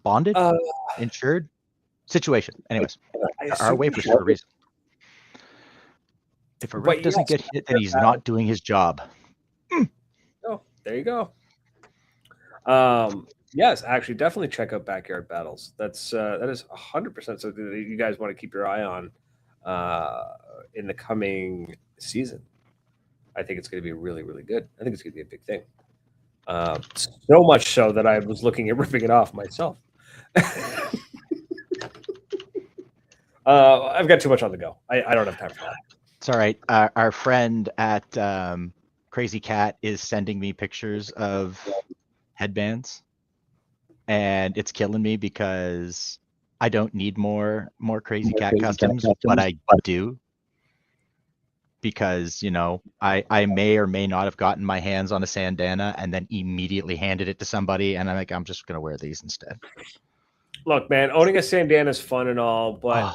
bonded, insured situation. Anyways, our waivers for a reason. If a ref doesn't get hit, then he's not doing his job. Oh, there you go. Yes, actually, definitely check out Backyard Battles. That is 100% something that you guys want to keep your eye on in the coming season. I think it's going to be really, really good. I think it's going to be a big thing. So much so that I was looking at ripping it off myself. I've got too much on the go. I don't have time for that. It's all right. Our friend at Crazy Cat is sending me pictures of headbands, and it's killing me because I don't need more Crazy Cat customs, but I do, because I may or may not have gotten my hands on a Sandana and then immediately handed it to somebody, and I'm just gonna wear these instead. Look, man, owning a Sandana is fun and all, but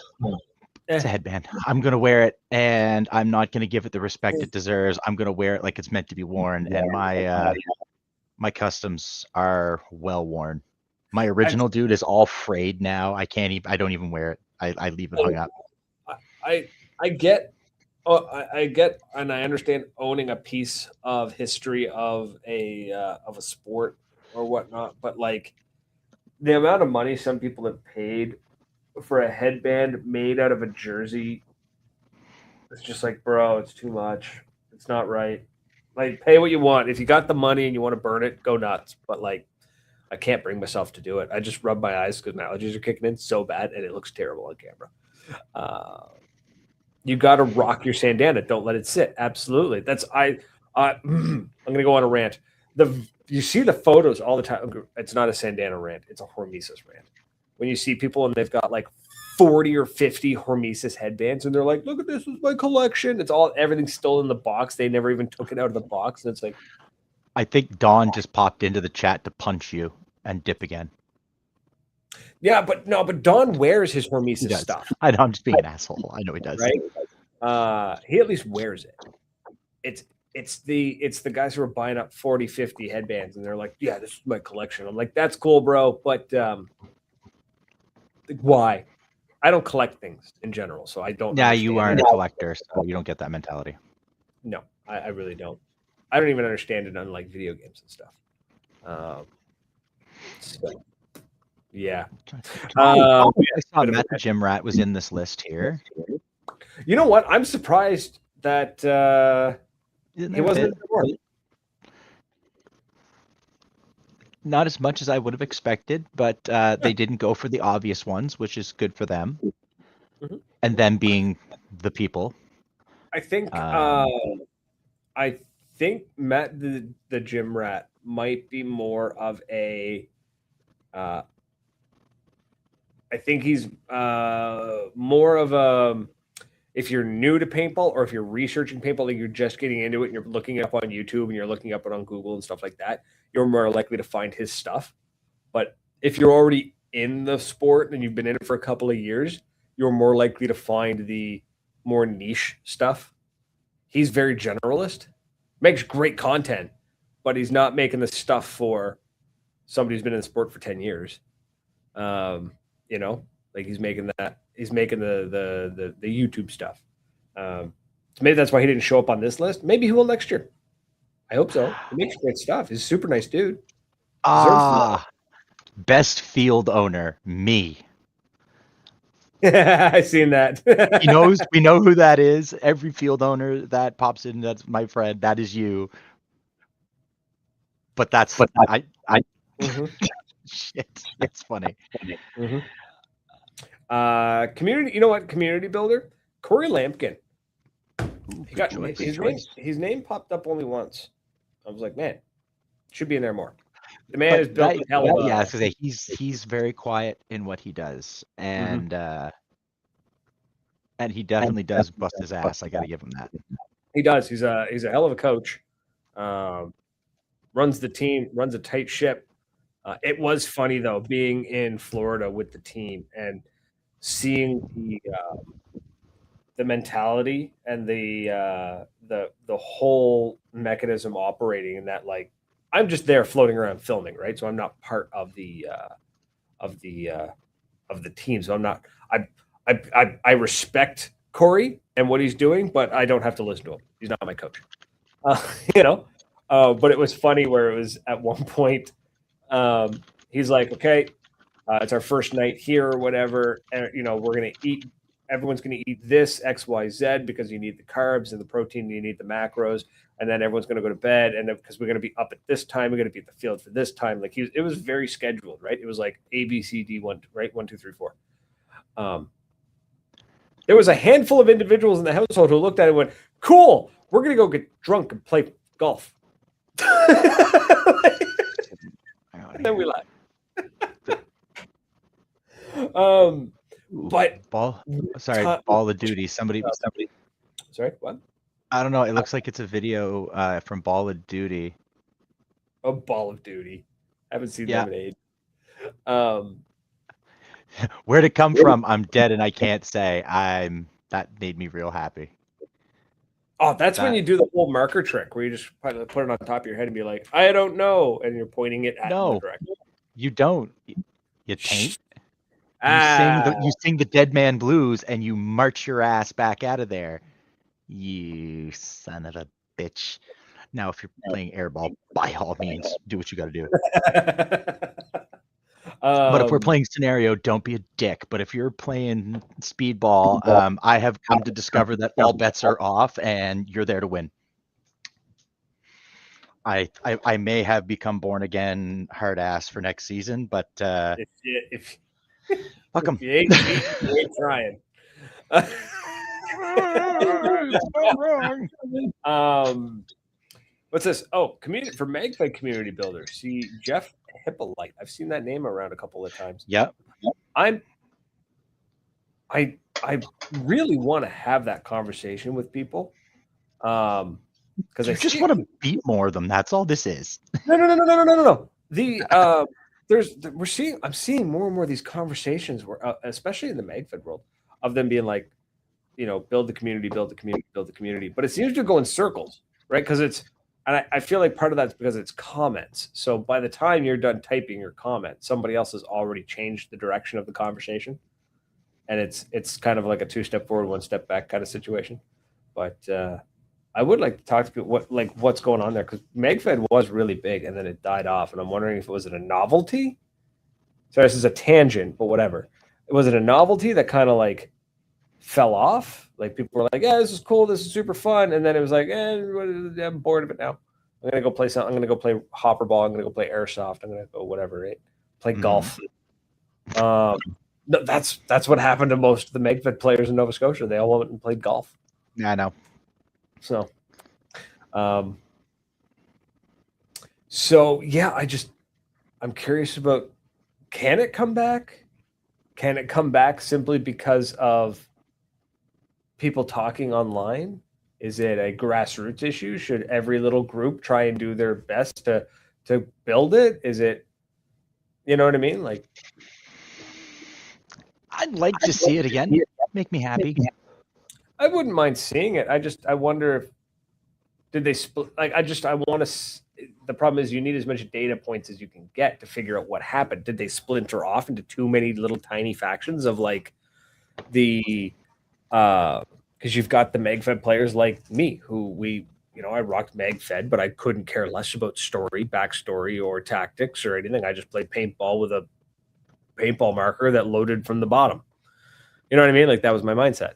it's a headband. I'm going to wear it, and I'm not going to give it the respect it deserves. I'm going to wear it like it's meant to be worn, and my customs are well worn. My original dude is all frayed now. I don't even wear it. I leave it hung up. I get Oh, I get and I understand owning a piece of history of a sport or whatnot, but like the amount of money some people have paid for a headband made out of a jersey, it's just like, bro, it's too much. It's not right. Like, pay what you want. If you got the money and you want to burn it, go nuts. But like, I can't bring myself to do it. I just rub my eyes because my allergies are kicking in so bad, and it looks terrible on camera. You got to rock your sandana. Don't let it sit. Absolutely. That's I'm gonna go on a rant. You see the photos all the time. It's not a sandana rant. It's a hormesis rant. When you see people and they've got like 40 or 50 hormesis headbands, and they're like, "Look at this is my collection." It's all everything's still in the box. They never even took it out of the box, and it's like, I think Dawn just popped into the chat to punch you and dip again. yeah, but no, but Don wears his hormesis stuff. I know, I'm just being an asshole. I know he does. Right? He at least wears it. It's the guys who are buying up 40, 50 headbands, and they're like, "Yeah, this is my collection." I'm like, "That's cool, bro," but why? I don't collect things in general, so I don't. Yeah, you aren't a collector, so you don't get that mentality. No, I really don't. I don't even understand it on like video games and stuff. So, yeah. I saw Matt the Gym Rat was in this list here. You know what? I'm surprised that he wasn't. Not as much as I would have expected, but they didn't go for the obvious ones, which is good for them. Mm-hmm. And them being the people. I think Matt the Gym Rat might be more of a I think he's more of a if you're new to paintball or if you're researching paintball, like you're just getting into it and you're looking it up on YouTube and you're looking up it on Google and stuff like that, you're more likely to find his stuff. But if you're already in the sport and you've been in it for a couple of years, you're more likely to find the more niche stuff. He's very generalist, makes great content, but he's not making the stuff for somebody who's been in the sport for 10 years. You know, like he's making the YouTube stuff. So maybe that's why he didn't show up on this list. Maybe he will next year. I hope so. He makes great stuff. He's a super nice dude. Best field owner, me. I seen that. We know who that is. Every field owner that pops in, that's my friend. That is you. But that's mm-hmm. Shit, that's funny. Mm-hmm. Community. You know what? Community builder, Corey Lampkin. He got his name popped up only once. I was like, man, should be in there more. The man is built with hell of yeah, because he's very quiet in what he does, and and he definitely does bust his ass. I got to give him that. He does. He's a hell of a coach. Runs the team, runs a tight ship. It was funny though being in Florida with the team and seeing the mentality and the whole mechanism operating, and that like I'm just there floating around filming, right? So I'm not part of the team. So I'm not. I respect Corey and what he's doing, but I don't have to listen to him. He's not my coach. You know. But it was funny where it was at one point. He's like, okay, it's our first night here or whatever. And, you know, we're going to eat. Everyone's going to eat this X, Y, Z because you need the carbs and the protein. You need the macros. And then everyone's going to go to bed. And because we're going to be up at this time, we're going to be at the field for this time. Like it was very scheduled, right? It was like A, B, C, D, 1, right? 1, 2, 3, 4. There was a handful of individuals in the household who looked at it and went, cool, we're going to go get drunk and play golf. And then we left. But Ball of Duty. Somebody. Sorry, what? I don't know. It looks like it's a video from Ball of Duty. A Ball of Duty. I haven't seen them in age. Where'd it come from? I'm dead and I can't say. That made me real happy. Oh, that's when you do the whole marker trick where you just put it on top of your head and be like, I don't know. And you're pointing it at the direction. You don't. You taint. You sing the Dead Man Blues and you march your ass back out of there. You son of a bitch. Now, if you're playing airball, by all means, do what you got to do. But if we're playing scenario, don't be a dick. But if you're playing speedball, I have come to discover that all bets are off, and you're there to win. I may have become born again hard ass for next season, but if fuck them. you ain't trying. What's this? Oh, community for Magpie community builders. See Jeff Hippolyte. I've seen that name around a couple of times. Yep. I really want to have that conversation with people. Because I just want to beat more of them. That's all this is. No. I'm seeing more and more of these conversations where, especially in the MagFed world, of them being like, build the community. But it seems to go in circles, right? Because I feel like part of that's because it's comments. So by the time you're done typing your comment, somebody else has already changed the direction of the conversation, and it's kind of like a 2-step forward, 1-step back kind of situation. But I would like to talk to people what's going on there, because MagFed was really big and then it died off, and I'm wondering if it was a novelty. Sorry, this is a tangent, but whatever. Was it a novelty that kind of like fell off? Like people were like, "Yeah, this is cool, this is super fun," and then it was like, I'm bored of it now. I'm gonna go play something. I'm gonna go play hopper ball. I'm gonna go play airsoft. I'm gonna go whatever, right? Play golf. That's what happened to most of the MagFed players in Nova Scotia. They all went and played golf. Yeah, I know. So yeah, I'm curious about, can it come back? Can it come back simply because of people talking online? Is it a grassroots issue? Should every little group try and do their best to build it? Is it, you know what I mean? Like, I'd like to see it again. Make me happy. I wouldn't mind seeing it. I wonder if, did they split? Like, I want to. The problem is you need as much data points as you can get to figure out what happened. Did they splinter off into too many little tiny factions of like the, because you've got the MagFed players like me, who I rocked MagFed, but I couldn't care less about story, backstory, or tactics or anything. I just played paintball with a paintball marker that loaded from the bottom. You know what I mean? Like, that was my mindset.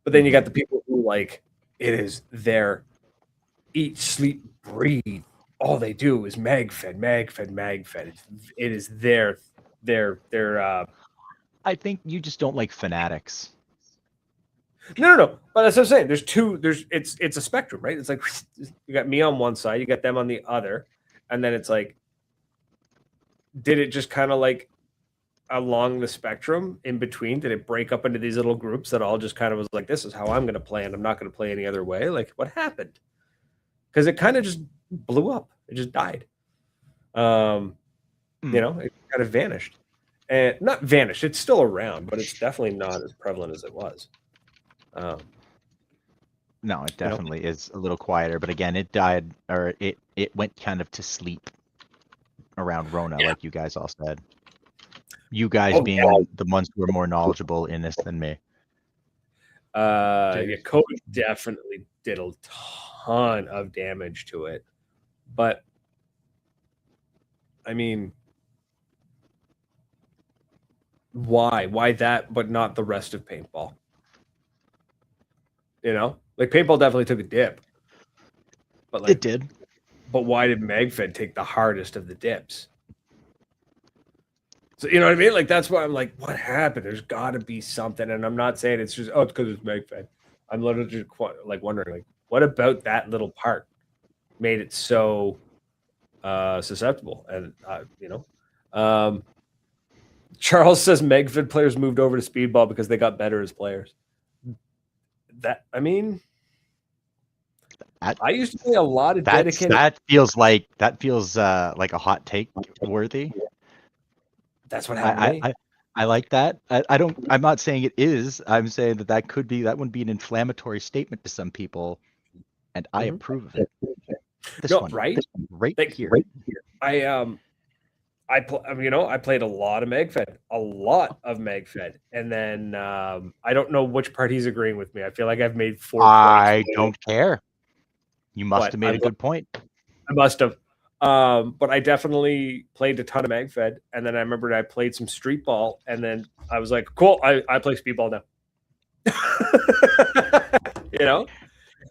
But then you got the people who, like, it is their eat, sleep, breathe. All they do is MagFed. It is their. I think you just don't like fanatics. No. But that's what I'm saying. It's a spectrum, right? It's like you got me on one side, you got them on the other, and then it's like, did it just kind of like along the spectrum in between? Did it break up into these little groups that all just kind of was like, this is how I'm going to play, and I'm not going to play any other way? Like, what happened? Because it kind of just blew up. It just died. It kind of vanished. And not vanished. It's still around, but it's definitely not as prevalent as it was. No, it definitely is a little quieter. But again, it died, or it went kind of to sleep around Rona, like you guys all said. You guys being the ones who are more knowledgeable in this than me. COVID definitely did a ton of damage to it. But I mean, why? Why that, but not the rest of paintball? Like, paintball definitely took a dip. But like, it did. But why did MagFed take the hardest of the dips? So, you know what I mean? Like, that's why I'm like, what happened? There's got to be something. And I'm not saying it's just, it's because it's MagFed. I'm literally just like wondering, like, what about that little part made it so susceptible? And Charles says MagFed players moved over to speedball because they got better as players. I used to play a lot of dedicated. That feels like a hot take worthy. That's what happened. I like that. I'm not saying it is. I'm saying that wouldn't be an inflammatory statement to some people, and I approve of it. This one right here. I I played a lot of MagFed, and then I don't know which part he's agreeing with me. I feel like I've made 4 points. I don't care. You must have made a good point. I must have. But I definitely played a ton of MagFed, and then I remembered I played some street ball, and then I was like, cool, I play speedball now.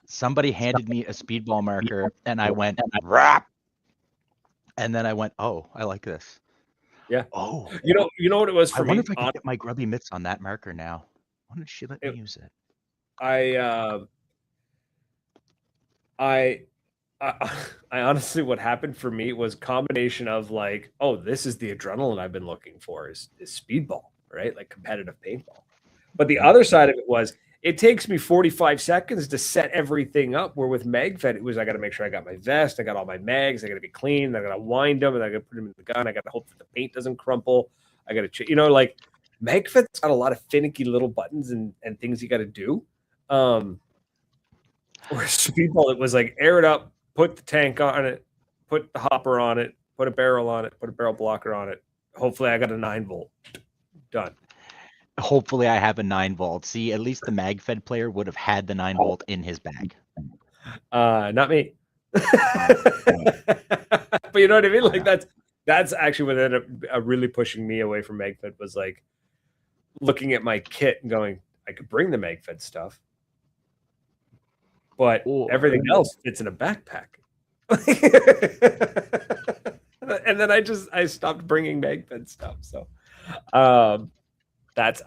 Somebody handed me a speedball marker, and I went, rap. And then I went, oh, I like this. Yeah. Oh. You know what it was for me? I wonder if I can get my grubby mitts on that marker now. Why don't she let me use it? I honestly, what happened for me was a combination of like, oh, this is the adrenaline I've been looking for is speedball, right? Like competitive paintball. But the other side of it was it takes me 45 seconds to set everything up. Where with MagFed, it was I got to make sure I got my vest, I got all my mags, I got to be clean, I got to wind them, and I got to put them in the gun. I got to hope that the paint doesn't crumple. I got to, like MagFed's got a lot of finicky little buttons and things you got to do. Whereas speedball, it was like air it up, put the tank on it, put the hopper on it, put a barrel on it, put a barrel blocker on it. Hopefully, I got a 9-volt. Done. Hopefully I have a 9-volt. See, at least the MagFed player would have had the 9-volt in his bag. Not me. But you know what I mean? Like that's actually what ended up really pushing me away from MagFed was like looking at my kit and going, I could bring the MagFed stuff, but everything else fits in a backpack. And then I stopped bringing MagFed stuff. So, that's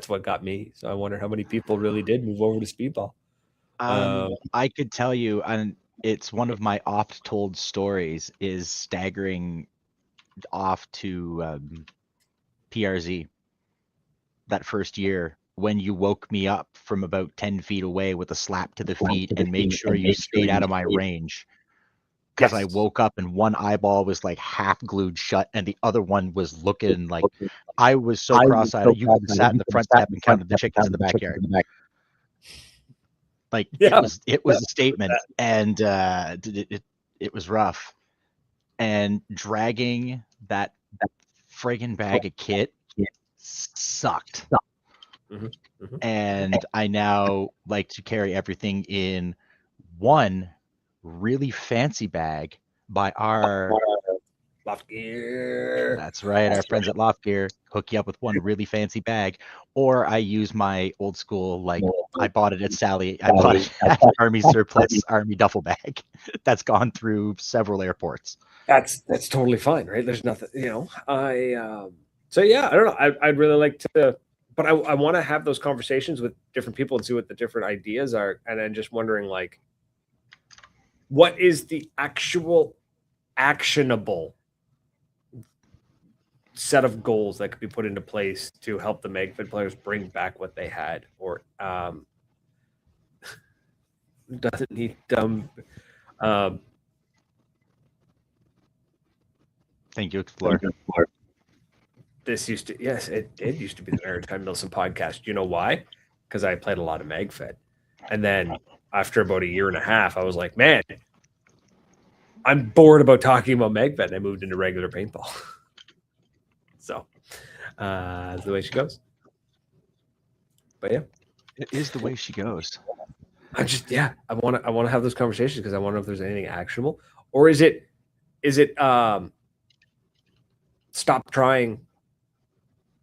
what got me. So I wonder how many people really did move over to speedball. I could tell you, and it's one of my oft-told stories, is staggering off to PRZ that first year when you woke me up from about 10 feet away with a slap to the feet and made sure you stayed out of my range. Because I woke up and one eyeball was like half glued shut and the other one was looking like I was so cross-eyed. You could have sat in the front step and counted the chickens in the backyard. Like it was a statement, and it was rough. And dragging that friggin' bag of kit sucked. Mm-hmm. Mm-hmm. And I now like to carry everything in one really fancy bag by our Loft Gear. That's right. Our friends at Loft Gear hook you up with one really fancy bag, or I use my old school, like I bought it at Sally. I bought it at Army Surplus Army duffel bag that's gone through several airports. That's totally fine, right? There's nothing, so yeah, I don't know. I'd really like to, but I want to have those conversations with different people and see what the different ideas are, and then just wondering like, what is the actual actionable set of goals that could be put into place to help the MagFed players bring back what they had, or doesn't need dumb. Thank you, Explorer. This used to, yes, it used to be the Maritime Milsim podcast. You know why? Because I played a lot of MagFed, and then after about a year and a half, I was like, man, I'm bored about talking about MagFed, and I moved into regular paintball. So that's the way she goes. But yeah, it is the way she goes. I want to have those conversations because I want to know if there's anything actionable, or is it stop trying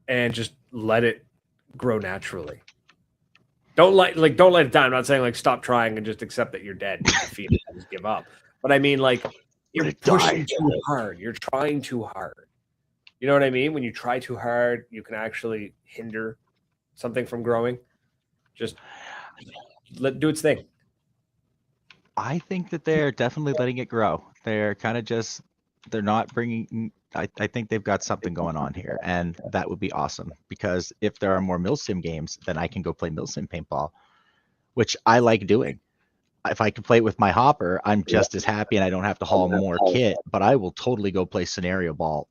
and just let it grow naturally. Don't let it die. I'm not saying like stop trying and just accept that you're dead, defeated, and just give up. But I mean, like, you're pushing too hard. You're trying too hard. You know what I mean? When you try too hard, you can actually hinder something from growing. Just let it do its thing. I think that they're definitely letting it grow. They're kind of just, they're not bringing, I think they've got something going on here, and that would be awesome, because if there are more Milsim games, then I can go play Milsim paintball, which I like doing. If I can play it with my hopper, I'm just as happy, and I don't have to haul more kit, but I will totally go play scenario ball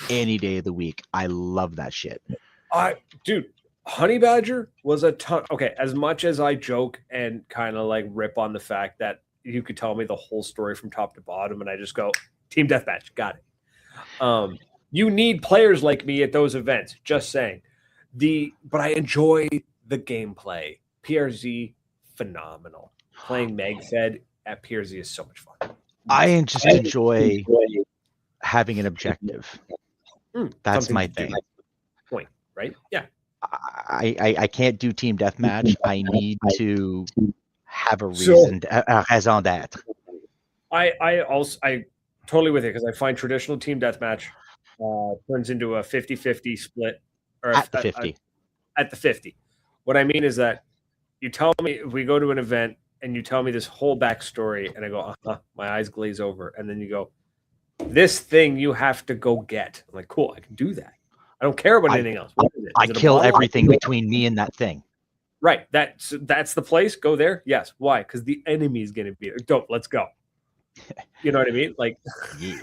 any day of the week. I love that shit. Dude, Honey Badger was a ton. Okay, as much as I joke and kind of like rip on the fact that you could tell me the whole story from top to bottom, and I just go, Team Deathmatch, got it. You need players like me at those events. Just saying. But I enjoy the gameplay. PRZ, phenomenal. Playing MagFed at PRZ is so much fun. I just enjoy having an objective. That's my thing. Point, right? Yeah. I can't do team deathmatch. I need to have a reason as on that. I totally with it because I find traditional team deathmatch turns into a 50-50 split or At the 50. At the 50. What I mean is that you tell me if we go to an event and you tell me this whole backstory and I go, my eyes glaze over. And then you go, this thing you have to go get. I'm like, cool, I can do that. I don't care about anything else. What is it? I kill everything between me and that thing. Right. That's the place. Go there. Yes. Why? Because the enemy is going to be there. Dope. Let's go. You know what I mean? Like, you're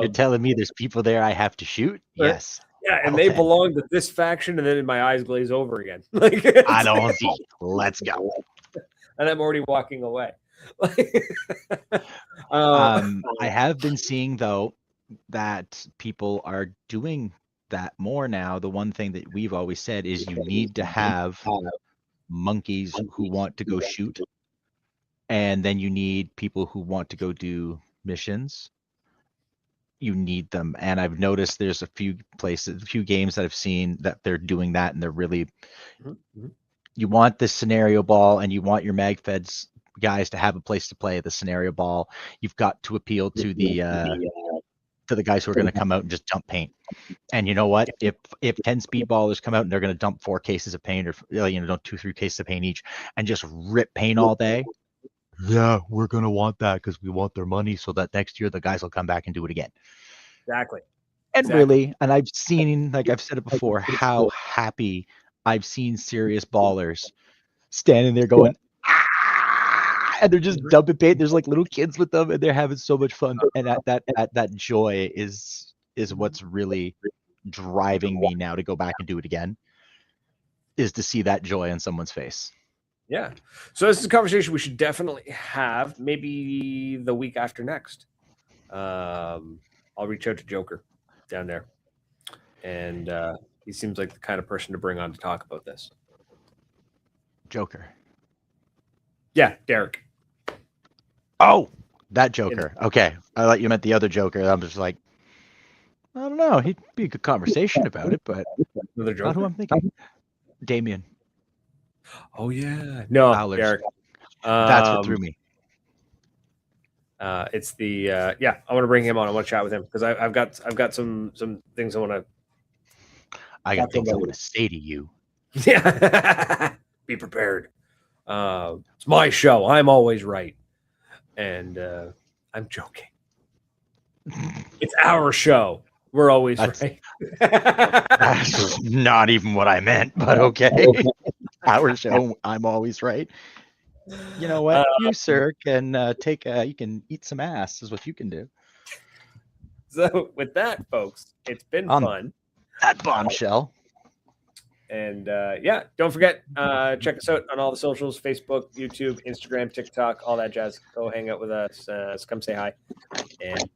telling me there's people there I have to shoot? Yes. Yeah, and they belong to this faction, and then my eyes glaze over again. Like, I don't see. Let's go. And I'm already walking away. I have been seeing though that people are doing that more now. The one thing that we've always said is you need to have monkeys who want to go shoot, and then you need people who want to go do missions. You need them, and I've noticed there's a few games that I've seen that they're doing that, and they're really. You want this scenario ball, and you want your MagFeds guys to have a place to play the scenario ball. You've got to appeal to the guys who are going to come out and just dump paint. And you know what? If 10 speedballers come out and they're going to dump 4 cases of paint, or 2-3 cases of paint each, and just rip paint all day, yeah, we're going to want that because we want their money, so that next year the guys will come back and do it again. Exactly. And really, and I've seen, like I've said it before, how happy I've seen serious ballers standing there going, and they're just dumping paint. There's like little kids with them, and they're having so much fun. And that joy is what's really driving me now to go back and do it again. Is to see that joy on someone's face. Yeah. So this is a conversation we should definitely have. Maybe the week after next. I'll reach out to Joker down there, and he seems like the kind of person to bring on to talk about this. Joker. Yeah, Derek. Oh, that Joker. Okay. I thought you meant the other Joker. I'm just like, I don't know. He'd be a good conversation about it, but another Joker? Not who I'm thinking. Damien. Oh, yeah. No, Fowler's. Derek. That's what threw me. It's the I want to bring him on. I want to chat with him because I've got some things I want to. I got things I want to say to you. Yeah, be prepared. It's my show. I'm always right, and I'm joking. It's our show. We're always right. That's not even what I meant, but okay. Our show. I'm always right. You know what? You, sir, can you can eat some ass is what you can do. So with that, folks, it's been fun. That bombshell. And don't forget, check us out on all the socials, Facebook, YouTube, Instagram, TikTok, all that jazz. Go hang out with us. Come say hi. And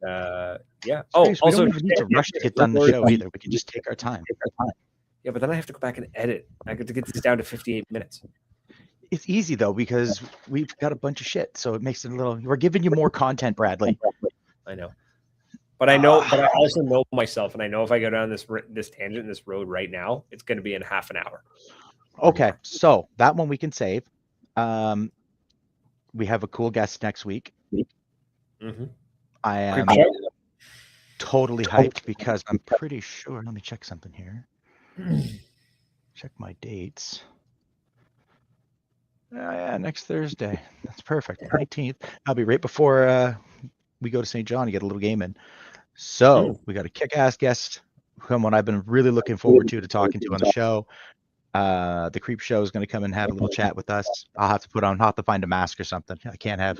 also, we don't need to rush to get done the show either. We can just take our time. Yeah, but then I have to go back and edit. I get to get this down to 58 minutes. It's easy though because we've got a bunch of shit, so it makes it a little. We're giving you more content, Bradley. I know, but I also know myself, and I know if I go down this tangent, this road right now, it's going to be in half an hour. Okay, so that one we can save. We have a cool guest next week. Mm-hmm. I am totally hyped because I'm pretty sure. Let me check something here. Check my dates. Yeah, next Thursday. That's perfect. 19th. I'll be right before we go to St. John to get a little game in. So we got a kick-ass guest, someone I've been really looking forward to talking to on the show. The Creep Show is going to come and have a little chat with us. I'll have to find a mask or something. I can't have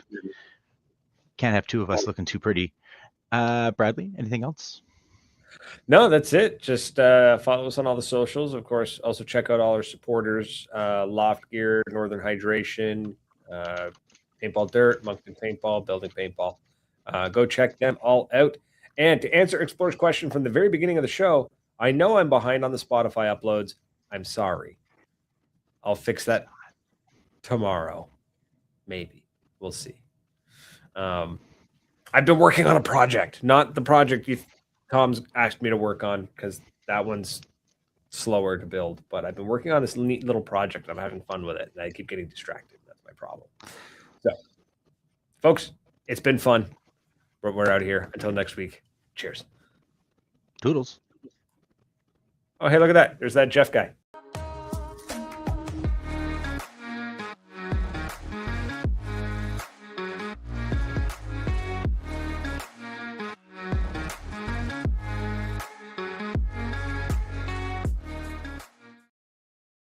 two of us looking too pretty. Bradley, anything else? No, that's it. Just follow us on all the socials. Of course, also check out all our supporters, Loft Gear, Northern Hydration, Paintball Dirt, Moncton Paintball, Building Paintball. Go check them all out. And to answer Explorer's question from the very beginning of the show, I know I'm behind on the Spotify uploads. I'm sorry. I'll fix that tomorrow. Maybe. We'll see. I've been working on a project, not the project Tom's asked me to work on, because that one's slower to build. But I've been working on this neat little project. I'm having fun with it, and I keep getting distracted. That's my problem. So, folks, it's been fun. We're out of here. Until next week. Cheers. Toodles. Oh, hey, look at that. There's that Jeff guy.